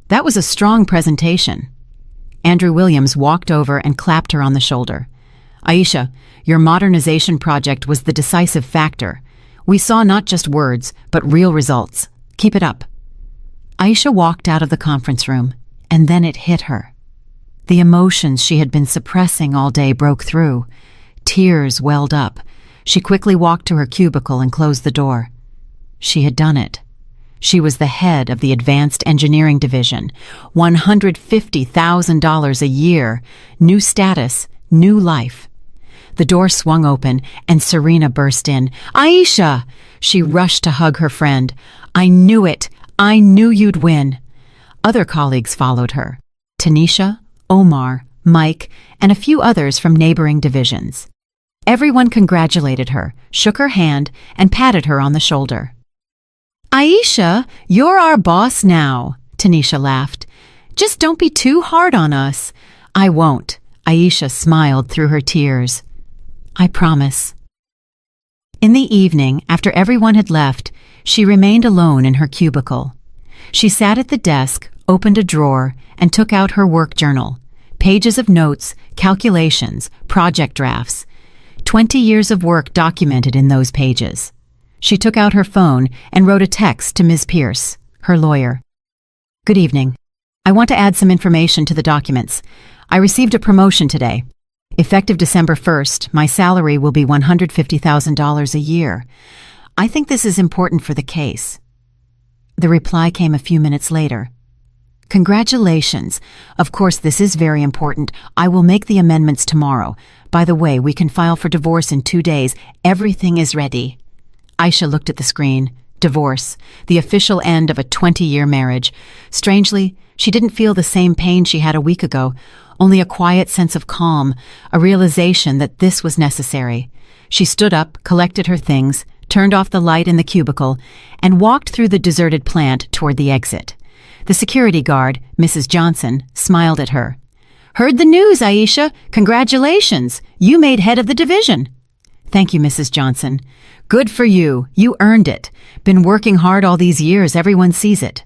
That was a strong presentation. Andrew Williams walked over and clapped her on the shoulder. Aisha, your modernization project was the decisive factor. We saw not just words, but real results. Keep it up. Aisha walked out of the conference room, and then it hit her. The emotions she had been suppressing all day broke through. Tears welled up. She quickly walked to her cubicle and closed the door. She had done it. She was the head of the Advanced Engineering Division. $150,000 a year. New status, new life. The door swung open, and Serena burst in. Aisha! She rushed to hug her friend. I knew it. I knew you'd win. Other colleagues followed her. Tanisha, Omar, Mike, and a few others from neighboring divisions. Everyone congratulated her, shook her hand, and patted her on the shoulder. Aisha, you're our boss now, Tanisha laughed. Just don't be too hard on us. I won't. Aisha smiled through her tears. I promise. In the evening, after everyone had left, she remained alone in her cubicle. She sat at the desk, opened a drawer, and took out her work journal. Pages of notes, calculations, project drafts. 20 years of work documented in those pages. She took out her phone and wrote a text to Ms. Pierce, her lawyer. Good evening. I want to add some information to the documents. I received a promotion today. Effective December 1st, my salary will be $150,000 a year. I think this is important for the case. The reply came a few minutes later. Congratulations. Of course, this is very important. I will make the amendments tomorrow. By the way, we can file for divorce in 2 days. Everything is ready. Aisha looked at the screen. Divorce. The official end of a 20-year marriage. Strangely, she didn't feel the same pain she had a week ago, only a quiet sense of calm, a realization that this was necessary. She stood up, collected her things, turned off the light in the cubicle, and walked through the deserted plant toward the exit. The security guard, Mrs. Johnson, smiled at her. "Heard the news, Aisha. Congratulations. You made head of the division." "Thank you, Mrs. Johnson. Good for you. You earned it. Been working hard all these years. Everyone sees it."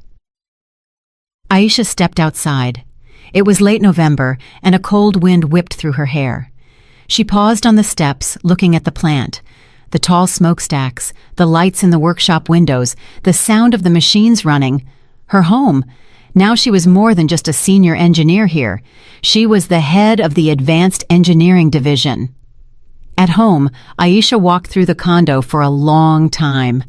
Aisha stepped outside. It was late November, and a cold wind whipped through her hair. She paused on the steps, looking at the plant. The tall smokestacks, the lights in the workshop windows, the sound of the machines running. Her home. Now she was more than just a senior engineer here. She was the head of the Advanced Engineering Division. At home, Aisha walked through the condo for a long time.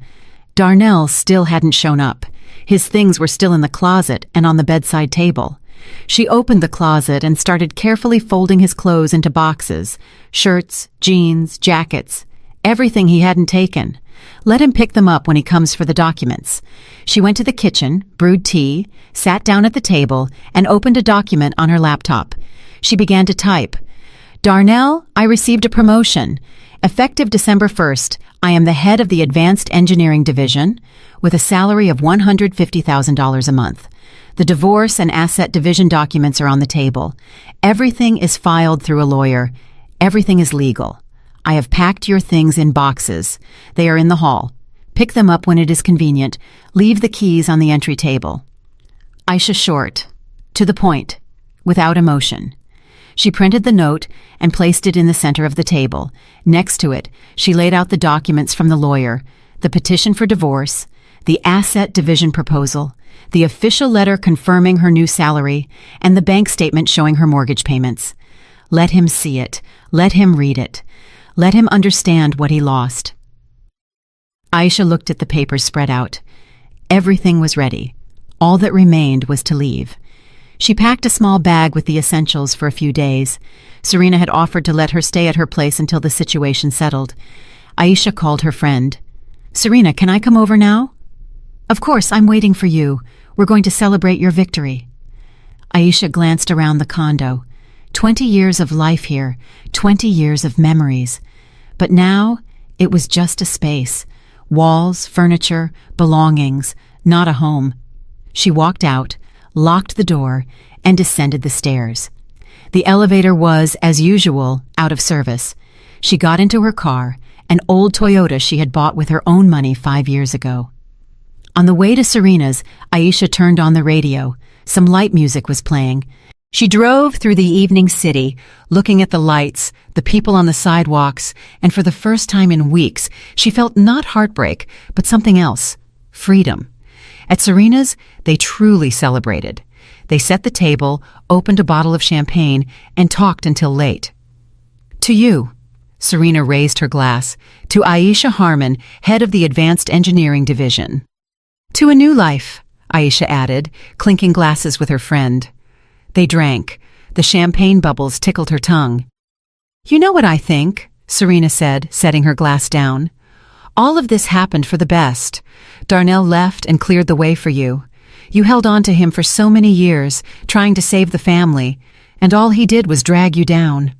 Darnell still hadn't shown up. His things were still in the closet and on the bedside table. She opened the closet and started carefully folding his clothes into boxes. Shirts, jeans, jackets. Everything he hadn't taken. Let him pick them up when he comes for the documents. She went to the kitchen, brewed tea, sat down at the table, and opened a document on her laptop. She began to type. "Darnell, I received a promotion. Effective December 1st, I am the head of the Advanced Engineering Division with a salary of $150,000 a month. The divorce and asset division documents are on the table. Everything is filed through a lawyer. Everything is legal. I have packed your things in boxes. They are in the hall. Pick them up when it is convenient. Leave the keys on the entry table." Aisha short, to the point, without emotion. She printed the note and placed it in the center of the table. Next to it, she laid out the documents from the lawyer, the petition for divorce, the asset division proposal, the official letter confirming her new salary, and the bank statement showing her mortgage payments. Let him see it. Let him read it. Let him understand what he lost. Aisha looked at the papers spread out. Everything was ready. All that remained was to leave. She packed a small bag with the essentials for a few days. Serena had offered to let her stay at her place until the situation settled. Aisha called her friend. "Serena, can I come over now?" "Of course, I'm waiting for you. We're going to celebrate your victory." Aisha glanced around the condo. 20 years of life here, 20 years of memories. But now, it was just a space. Walls, furniture, belongings, not a home. She walked out, locked the door, and descended the stairs. The elevator was, as usual, out of service. She got into her car, an old Toyota she had bought with her own money 5 years ago. On the way to Serena's, Aisha turned on the radio. Some light music was playing. She drove through the evening city, looking at the lights, the people on the sidewalks, and for the first time in weeks, she felt not heartbreak, but something else, freedom. At Serena's, they truly celebrated. They set the table, opened a bottle of champagne, and talked until late. "To you," Serena raised her glass, "to Aisha Harmon, head of the Advanced Engineering Division." "To a new life," Aisha added, clinking glasses with her friend. They drank. The champagne bubbles tickled her tongue. "You know what I think," Serena said, setting her glass down. "All of this happened for the best. Darnell left and cleared the way for you. You held on to him for so many years, trying to save the family, and all he did was drag you down."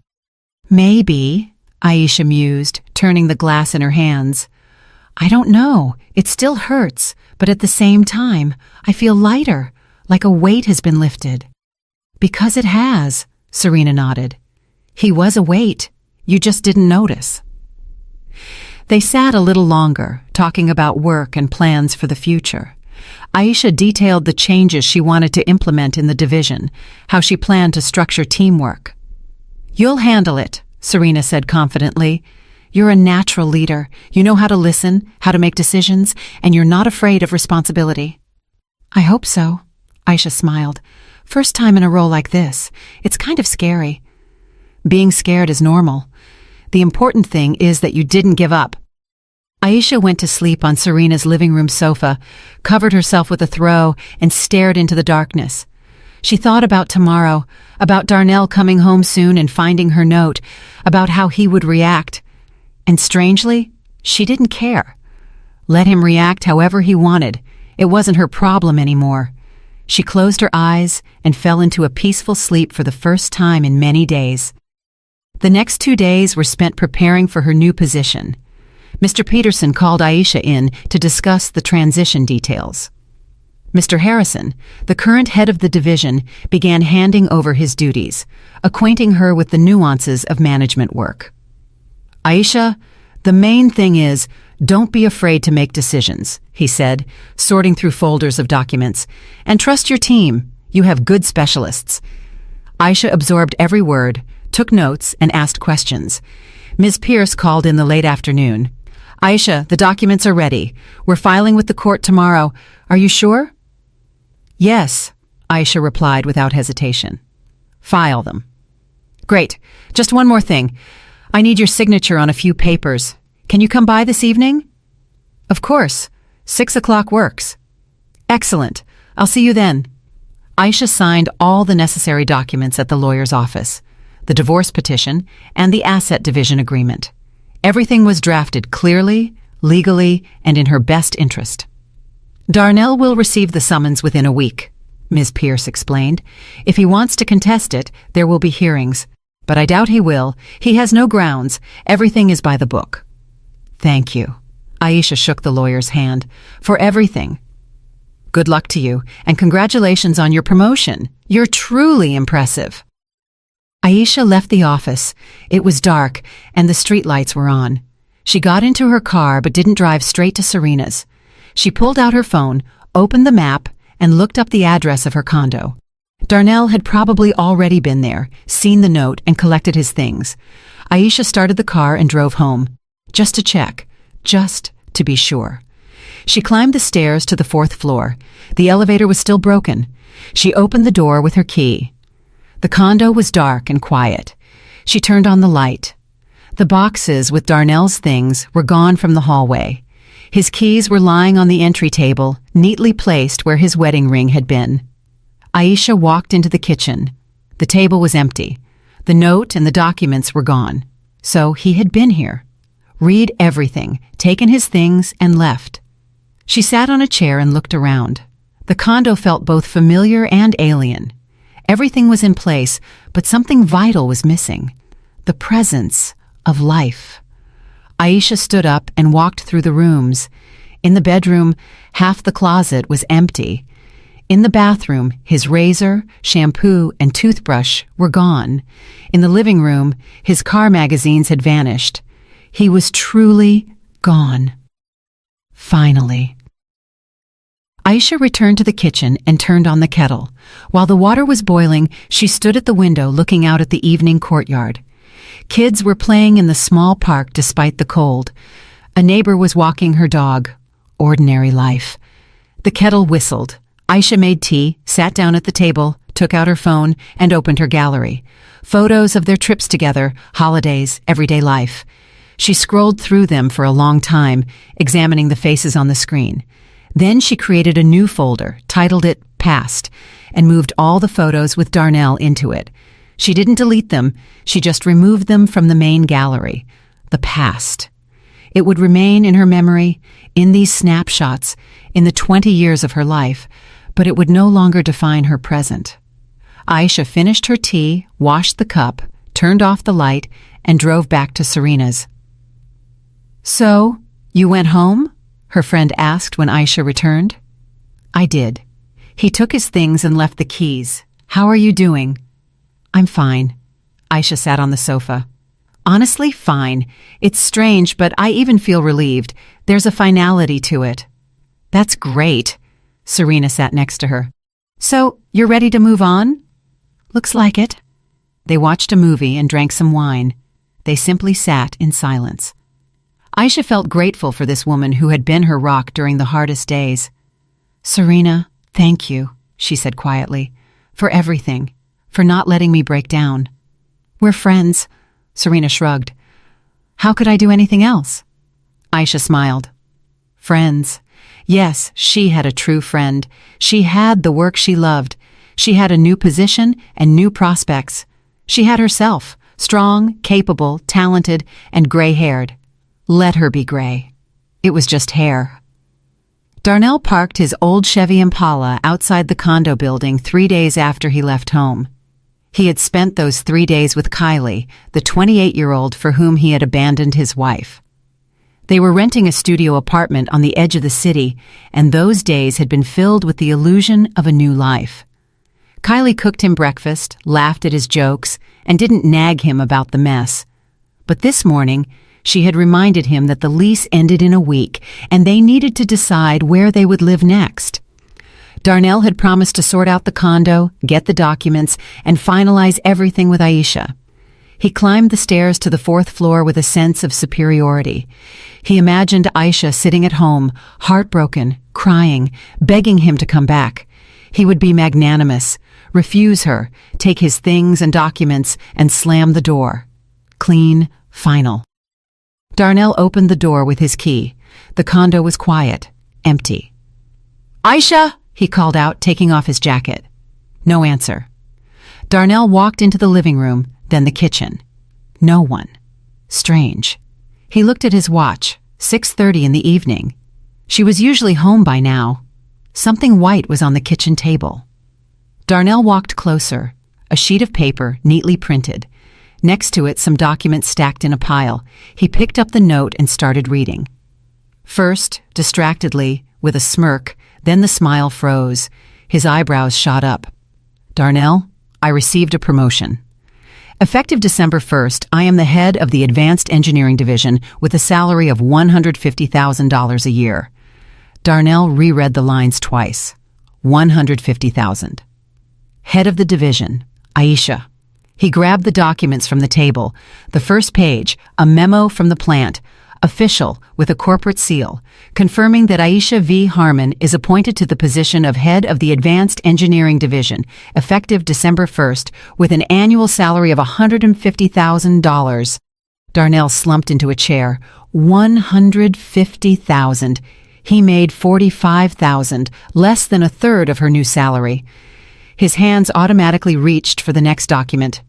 "Maybe," Aisha mused, turning the glass in her hands. "I don't know. It still hurts, but at the same time, I feel lighter, like a weight has been lifted." "Because it has," Serena nodded. "He was a weight. You just didn't notice." They sat a little longer, talking about work and plans for the future. Aisha detailed the changes she wanted to implement in the division, how she planned to structure teamwork. "You'll handle it," Serena said confidently. "You're a natural leader. You know how to listen, how to make decisions, and you're not afraid of responsibility." "I hope so," Aisha smiled. "First time in a role like this. It's kind of scary." "Being scared is normal. The important thing is that you didn't give up." Aisha went to sleep on Serena's living room sofa, covered herself with a throw, and stared into the darkness. She thought about tomorrow, about Darnell coming home soon and finding her note, about how he would react. And strangely, she didn't care. Let him react however he wanted. It wasn't her problem anymore. She closed her eyes and fell into a peaceful sleep for the first time in many days. The next 2 days were spent preparing for her new position. Mr. Peterson called Aisha in to discuss the transition details. Mr. Harrison, the current head of the division, began handing over his duties, acquainting her with the nuances of management work. "Aisha, the main thing is, don't be afraid to make decisions," he said, sorting through folders of documents. "And trust your team. You have good specialists." Aisha absorbed every word, took notes, and asked questions. Ms. Pierce called in the late afternoon. "Aisha, the documents are ready. We're filing with the court tomorrow. Are you sure?" "Yes," Aisha replied without hesitation. "File them." "Great. Just one more thing. I need your signature on a few papers. Can you come by this evening?" "Of course. 6 o'clock works." "Excellent. I'll see you then." Aisha signed all the necessary documents at the lawyer's office, the divorce petition, and the asset division agreement. Everything was drafted clearly, legally, and in her best interest. "Darnell will receive the summons within a week," Ms. Pierce explained. "If he wants to contest it, there will be hearings. But I doubt he will. He has no grounds. Everything is by the book." "Thank you." Aisha shook the lawyer's hand. "For everything. Good luck to you, and congratulations on your promotion. You're truly impressive." Aisha left the office. It was dark, and the streetlights were on. She got into her car but didn't drive straight to Serena's. She pulled out her phone, opened the map, and looked up the address of her condo. Darnell had probably already been there, seen the note, and collected his things. Aisha started the car and drove home, just to check, just to be sure. She climbed the stairs to the 4th floor. The elevator was still broken. She opened the door with her key. The condo was dark and quiet. She turned on the light. The boxes with Darnell's things were gone from the hallway. His keys were lying on the entry table, neatly placed where his wedding ring had been. Aisha walked into the kitchen. The table was empty. The note and the documents were gone. So he had been here. Read everything, taken his things, and left. She sat on a chair and looked around. The condo felt both familiar and alien. Everything was in place, but something vital was missing. The presence of life. Aisha stood up and walked through the rooms. In the bedroom, half the closet was empty. In the bathroom, his razor, shampoo, and toothbrush were gone. In the living room, his car magazines had vanished. He was truly gone. Finally. Aisha returned to the kitchen and turned on the kettle. While the water was boiling, she stood at the window looking out at the evening courtyard. Kids were playing in the small park despite the cold. A neighbor was walking her dog. Ordinary life. The kettle whistled. Aisha made tea, sat down at the table, took out her phone, and opened her gallery. Photos of their trips together, holidays, everyday life. She scrolled through them for a long time, examining the faces on the screen. Then she created a new folder, titled it Past, and moved all the photos with Darnell into it. She didn't delete them, she just removed them from the main gallery. The past. It would remain in her memory, in these snapshots, in the 20 years of her life, but it would no longer define her present. Aisha finished her tea, washed the cup, turned off the light, and drove back to Serena's. "So, you went home?" her friend asked when Aisha returned. "I did. He took his things and left the keys. How are you doing?" "I'm fine." Aisha sat on the sofa. "Honestly, fine. It's strange, but I even feel relieved. There's a finality to it." "That's great." Serena sat next to her. "So, you're ready to move on?" "Looks like it." They watched a movie and drank some wine. They simply sat in silence. Aisha felt grateful for this woman who had been her rock during the hardest days. "Serena, thank you," she said quietly, "for everything, for not letting me break down." "We're friends," Serena shrugged. "How could I do anything else?" Aisha smiled. Friends. Yes, she had a true friend. She had the work she loved. She had a new position and new prospects. She had herself, strong, capable, talented, and gray-haired. Let her be gray. It was just hair. Darnell parked his old Chevy Impala outside the condo building 3 days after he left home. He had spent those 3 days with Kylie, the 28-year-old for whom he had abandoned his wife. They were renting a studio apartment on the edge of the city, and those days had been filled with the illusion of a new life. Kylie cooked him breakfast, laughed at his jokes, and didn't nag him about the mess. But this morning, she had reminded him that the lease ended in a week, and they needed to decide where they would live next. Darnell had promised to sort out the condo, get the documents, and finalize everything with Aisha. He climbed the stairs to the 4th floor with a sense of superiority. He imagined Aisha sitting at home, heartbroken, crying, begging him to come back. He would be magnanimous, refuse her, take his things and documents, and slam the door. Clean, final. Darnell opened the door with his key. The condo was quiet, empty. "Aisha!" he called out, taking off his jacket. No answer. Darnell walked into the living room, then the kitchen. No one. Strange. He looked at his watch, 6:30 in the evening. She was usually home by now. Something white was on the kitchen table. Darnell walked closer, a sheet of paper neatly printed. Next to it, some documents stacked in a pile. He picked up the note and started reading. First, distractedly, with a smirk, then the smile froze. His eyebrows shot up. "Darnell, I received a promotion. Effective December 1st, I am the head of the Advanced Engineering Division with a salary of $150,000 a year." Darnell reread the lines twice. 150,000. Head of the division, Aisha. He grabbed the documents from the table. The first page, a memo from the plant, official with a corporate seal, confirming that Aisha V. Harmon is appointed to the position of head of the Advanced Engineering Division, effective December 1st, with an annual salary of $150,000. Darnell slumped into a chair. 150,000. He made 45,000, less than a third of her new salary. His hands automatically reached for the next document.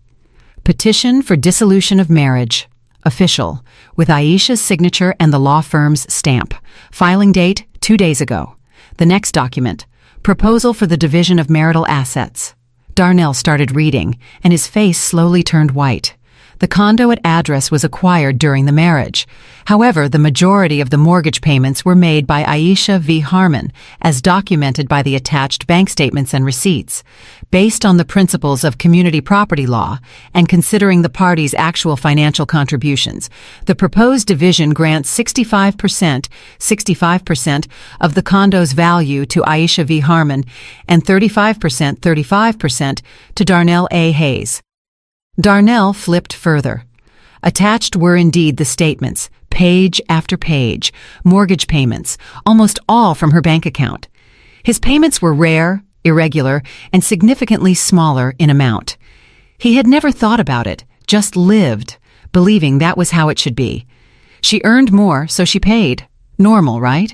Petition for dissolution of marriage. Official, with Aisha's signature and the law firm's stamp. Filing date, 2 days ago. The next document. Proposal for the division of marital assets. Darnell started reading, and his face slowly turned white. The condo at address was acquired during the marriage. However, the majority of the mortgage payments were made by Aisha V. Harmon, as documented by the attached bank statements and receipts. Based on the principles of community property law, and considering the parties' actual financial contributions, the proposed division grants 65% of the condo's value to Aisha V. Harmon, and 35% to Darnell A. Hayes. Darnell flipped further. Attached were indeed the statements, page after page, mortgage payments, almost all from her bank account. His payments were rare, irregular, and significantly smaller in amount. He had never thought about it, just lived, believing that was how it should be. She earned more, so she paid. Normal, right?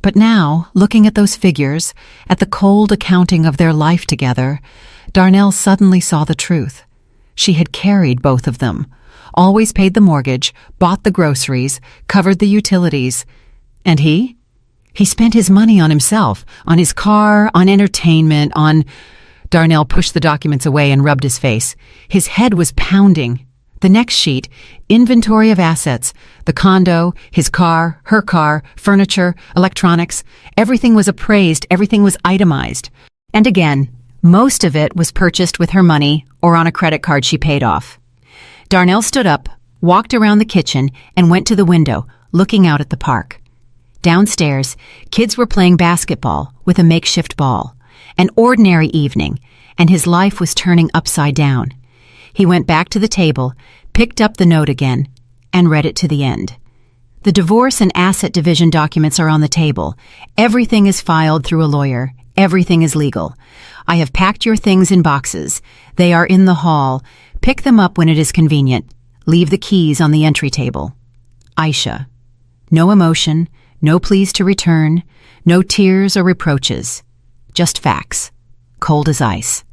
But now, looking at those figures, at the cold accounting of their life together, Darnell suddenly saw the truth. She had carried both of them, always paid the mortgage, bought the groceries, covered the utilities. And he? He spent his money on himself, on his car, on entertainment, on... Darnell pushed the documents away and rubbed his face. His head was pounding. The next sheet, inventory of assets, the condo, his car, her car, furniture, electronics. Everything was appraised, everything was itemized. And again, most of it was purchased with her money or on a credit card she paid off. Darnell stood up, walked around the kitchen, and went to the window, looking out at the park. Downstairs, kids were playing basketball with a makeshift ball. An ordinary evening, and his life was turning upside down. He went back to the table, picked up the note again, and read it to the end. The divorce and asset division documents are on the table. Everything is filed through a lawyer. Everything is legal. I have packed your things in boxes. They are in the hall. Pick them up when it is convenient. Leave the keys on the entry table. Aisha. No emotion, no pleas to return, no tears or reproaches. Just facts. Cold as ice.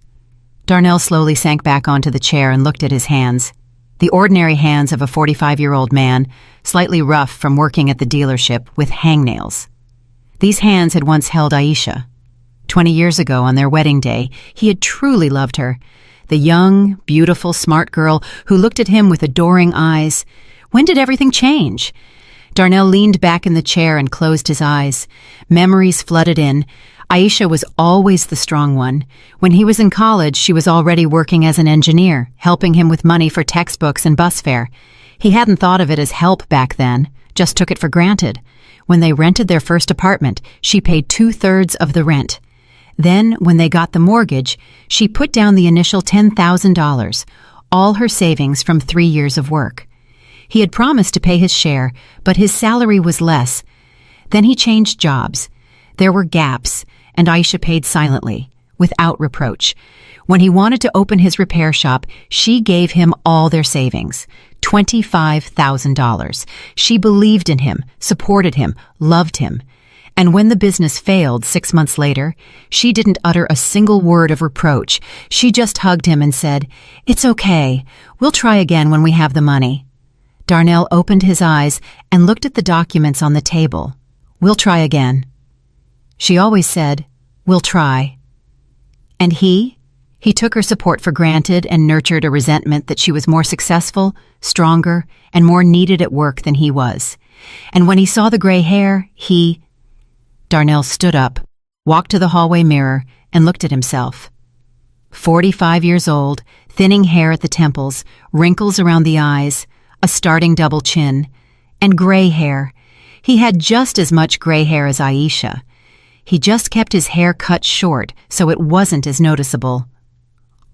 Darnell slowly sank back onto the chair and looked at his hands. The ordinary hands of a 45-year-old man, slightly rough from working at the dealership with hangnails. These hands had once held Aisha. 20 years ago, on their wedding day, he had truly loved her. The young, beautiful, smart girl who looked at him with adoring eyes. When did everything change? Darnell leaned back in the chair and closed his eyes. Memories flooded in. Aisha was always the strong one. When he was in college, she was already working as an engineer, helping him with money for textbooks and bus fare. He hadn't thought of it as help back then, just took it for granted. When they rented their first apartment, she paid 2/3 of the rent. Then, when they got the mortgage, she put down the initial $10,000, all her savings from 3 years of work. He had promised to pay his share, but his salary was less. Then he changed jobs. There were gaps, and Aisha paid silently, without reproach. When he wanted to open his repair shop, she gave him all their savings, $25,000. She believed in him, supported him, loved him. And when the business failed 6 months later, she didn't utter a single word of reproach. She just hugged him and said, "It's okay. We'll try again when we have the money." Darnell opened his eyes and looked at the documents on the table. "We'll try again." She always said, "We'll try." And he took her support for granted and nurtured a resentment that she was more successful, stronger, and more needed at work than he was. And when he saw the gray hair, Darnell stood up, walked to the hallway mirror, and looked at himself. 45 years old, thinning hair at the temples, wrinkles around the eyes, a starting double chin, and gray hair. He had just as much gray hair as Aisha. He just kept his hair cut short so it wasn't as noticeable.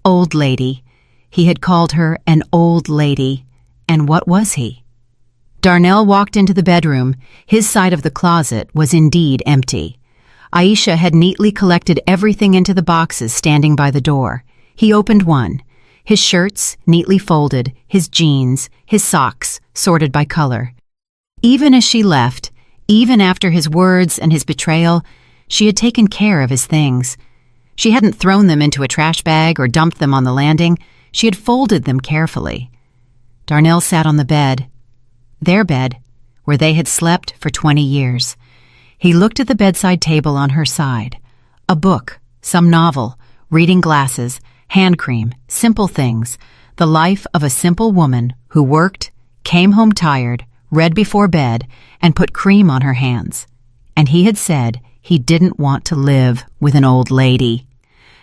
Old lady. He had called her an old lady. And what was he? Darnell walked into the bedroom. His side of the closet was indeed empty. Aisha had neatly collected everything into the boxes standing by the door. He opened one. His shirts, neatly folded, his jeans, his socks, sorted by color. Even as she left, even after his words and his betrayal, she had taken care of his things. She hadn't thrown them into a trash bag or dumped them on the landing. She had folded them carefully. Darnell sat on the bed, their bed, where they had slept for 20 years. He looked at the bedside table on her side. A book, some novel, reading glasses, hand cream, simple things. The life of a simple woman who worked, came home tired, read before bed, and put cream on her hands. And he had said he didn't want to live with an old lady.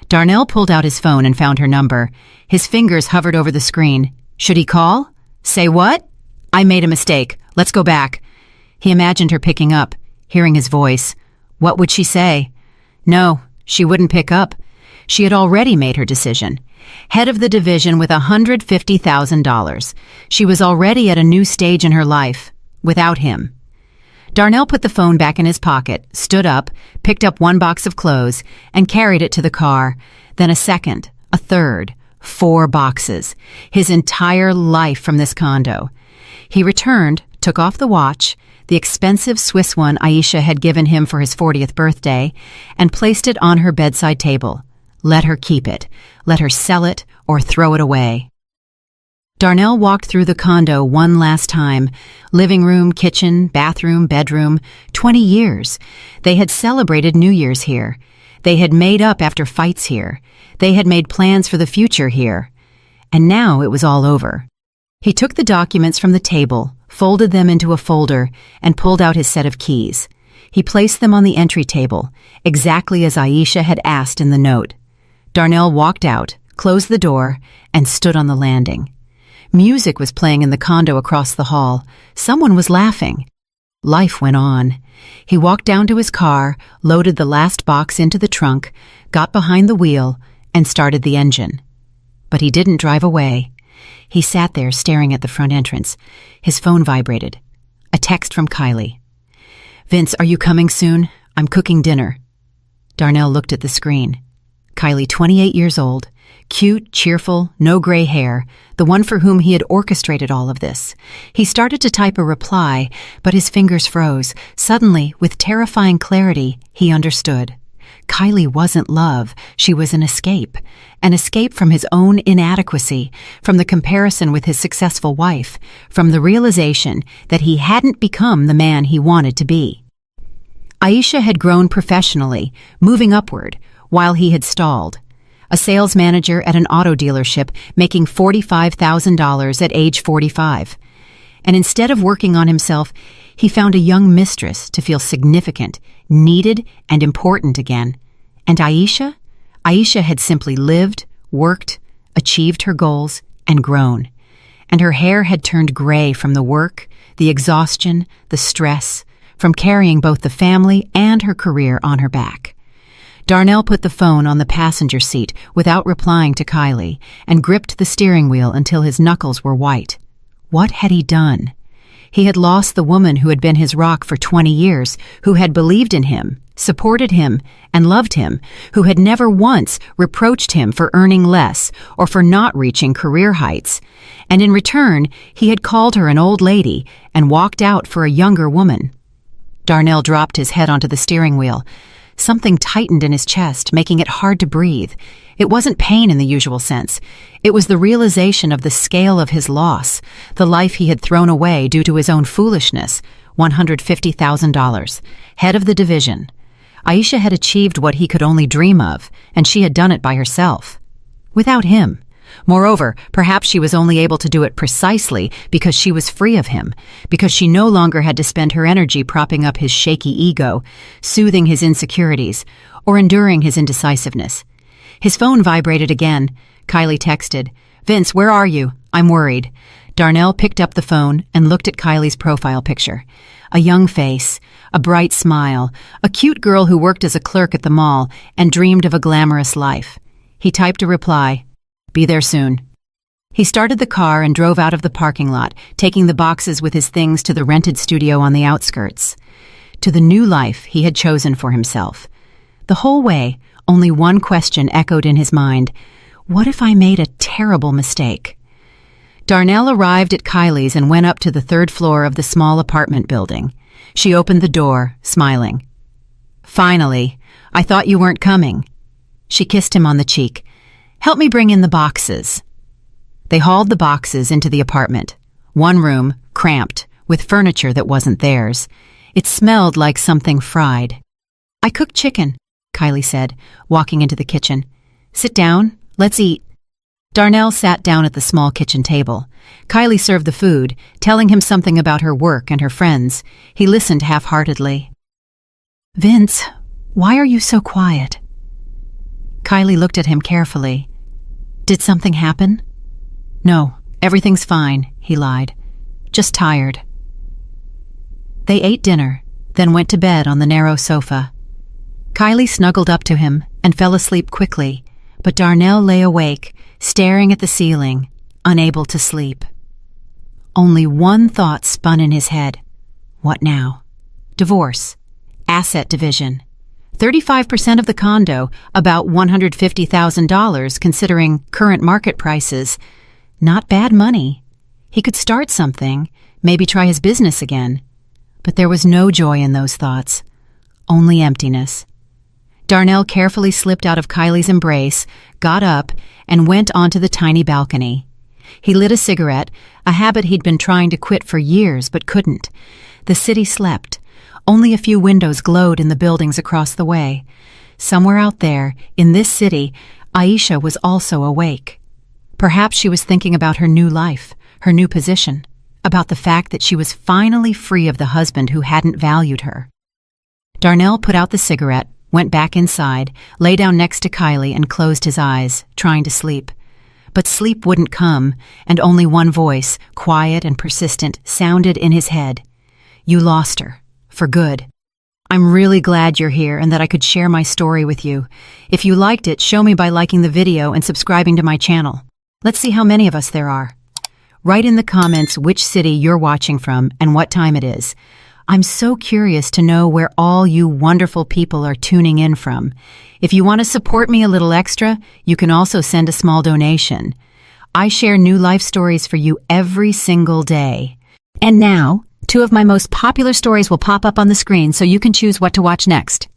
Darnell pulled out his phone and found her number. His fingers hovered over the screen. Should he call? Say what? I made a mistake. Let's go back. He imagined her picking up, hearing his voice. What would she say? No, she wouldn't pick up. She had already made her decision. Head of the division with $150,000. She was already at a new stage in her life, without him. Darnell put the phone back in his pocket, stood up, picked up one box of clothes, and carried it to the car. Then a second, a third, 4 boxes. His entire life from this condo. He returned, took off the watch, the expensive Swiss one Aisha had given him for his 40th birthday, and placed it on her bedside table. Let her keep it. Let her sell it or throw it away. Darnell walked through the condo one last time. Living room, kitchen, bathroom, bedroom. 20 years. They had celebrated New Year's here. They had made up after fights here. They had made plans for the future here. And now it was all over. He took the documents from the table, folded them into a folder, and pulled out his set of keys. He placed them on the entry table, exactly as Aisha had asked in the note. Darnell walked out, closed the door, and stood on the landing. Music was playing in the condo across the hall. Someone was laughing. Life went on. He walked down to his car, loaded the last box into the trunk, got behind the wheel, and started the engine. But he didn't drive away. He sat there staring at the front entrance. His phone vibrated. A text from Kylie. "Vince, are you coming soon? I'm cooking dinner." Darnell looked at the screen. Kylie, 28 years old, cute, cheerful, no gray hair, the one for whom he had orchestrated all of this. He started to type a reply, but his fingers froze. Suddenly, with terrifying clarity, he understood. Kylie wasn't love, she was an escape from his own inadequacy, from the comparison with his successful wife, from the realization that he hadn't become the man he wanted to be. Aisha had grown professionally, moving upward, while he had stalled. A sales manager at an auto dealership making $45,000 at age 45. And instead of working on himself, he found a young mistress to feel significant, needed, and important again. And Aisha? Aisha had simply lived, worked, achieved her goals, and grown. And her hair had turned gray from the work, the exhaustion, the stress, from carrying both the family and her career on her back. Darnell put the phone on the passenger seat without replying to Kylie and gripped the steering wheel until his knuckles were white. What had he done? He had lost the woman who had been his rock for 20 years, who had believed in him, supported him, and loved him, who had never once reproached him for earning less or for not reaching career heights. And in return, he had called her an old lady and walked out for a younger woman. Darnell dropped his head onto the steering wheel. Something tightened in his chest, making it hard to breathe. It wasn't pain in the usual sense. It was the realization of the scale of his loss, the life he had thrown away due to his own foolishness. $150,000, head of the division. Aisha had achieved what he could only dream of, and she had done it by herself. Without him. Moreover, perhaps she was only able to do it precisely because she was free of him, because she no longer had to spend her energy propping up his shaky ego, soothing his insecurities, or enduring his indecisiveness. His phone vibrated again. Kylie texted, "Vince, where are you? I'm worried." Darnell picked up the phone and looked at Kylie's profile picture. A young face, a bright smile, a cute girl who worked as a clerk at the mall and dreamed of a glamorous life. He typed a reply, "Be there soon." He started the car and drove out of the parking lot, taking the boxes with his things to the rented studio on the outskirts. To the new life he had chosen for himself. The whole way, only one question echoed in his mind. What if I made a terrible mistake? Darnell arrived at Kylie's and went up to the third floor of the small apartment building. She opened the door, smiling. "Finally, I thought you weren't coming." She kissed him on the cheek. "Help me bring in the boxes." They hauled the boxes into the apartment. One room, cramped, with furniture that wasn't theirs. It smelled like something fried. "I cooked chicken," Kylie said, walking into the kitchen. "Sit down, let's eat." Darnell sat down at the small kitchen table. Kylie served the food, telling him something about her work and her friends. He listened half-heartedly. "Vince, why are you so quiet?" Kylie looked at him carefully. "Did something happen?" "No, everything's fine," he lied. "Just tired." They ate dinner, then went to bed on the narrow sofa. Kylie snuggled up to him and fell asleep quickly, but Darnell lay awake, staring at the ceiling, unable to sleep. Only one thought spun in his head. What now? Divorce. Asset division. 35% of the condo, about $150,000 considering current market prices. Not bad money. He could start something, maybe try his business again. But there was no joy in those thoughts, only emptiness. Darnell carefully slipped out of Kylie's embrace, got up, and went onto the tiny balcony. He lit a cigarette, a habit he'd been trying to quit for years but couldn't. The city slept. Only a few windows glowed in the buildings across the way. Somewhere out there, in this city, Aisha was also awake. Perhaps she was thinking about her new life, her new position, about the fact that she was finally free of the husband who hadn't valued her. Darnell put out the cigarette, went back inside, lay down next to Kylie and closed his eyes, trying to sleep. But sleep wouldn't come, and only one voice, quiet and persistent, sounded in his head. "You lost her. For good. I'm really glad you're here and that I could share my story with you. If you liked it, show me by liking the video and subscribing to my channel. Let's see how many of us there are. Write in the comments which city you're watching from and what time it is. I'm so curious to know where all you wonderful people are tuning in from. If you want to support me a little extra, you can also send a small donation. I share new life stories for you every single day. And now, 2 of my most popular stories will pop up on the screen so you can choose what to watch next.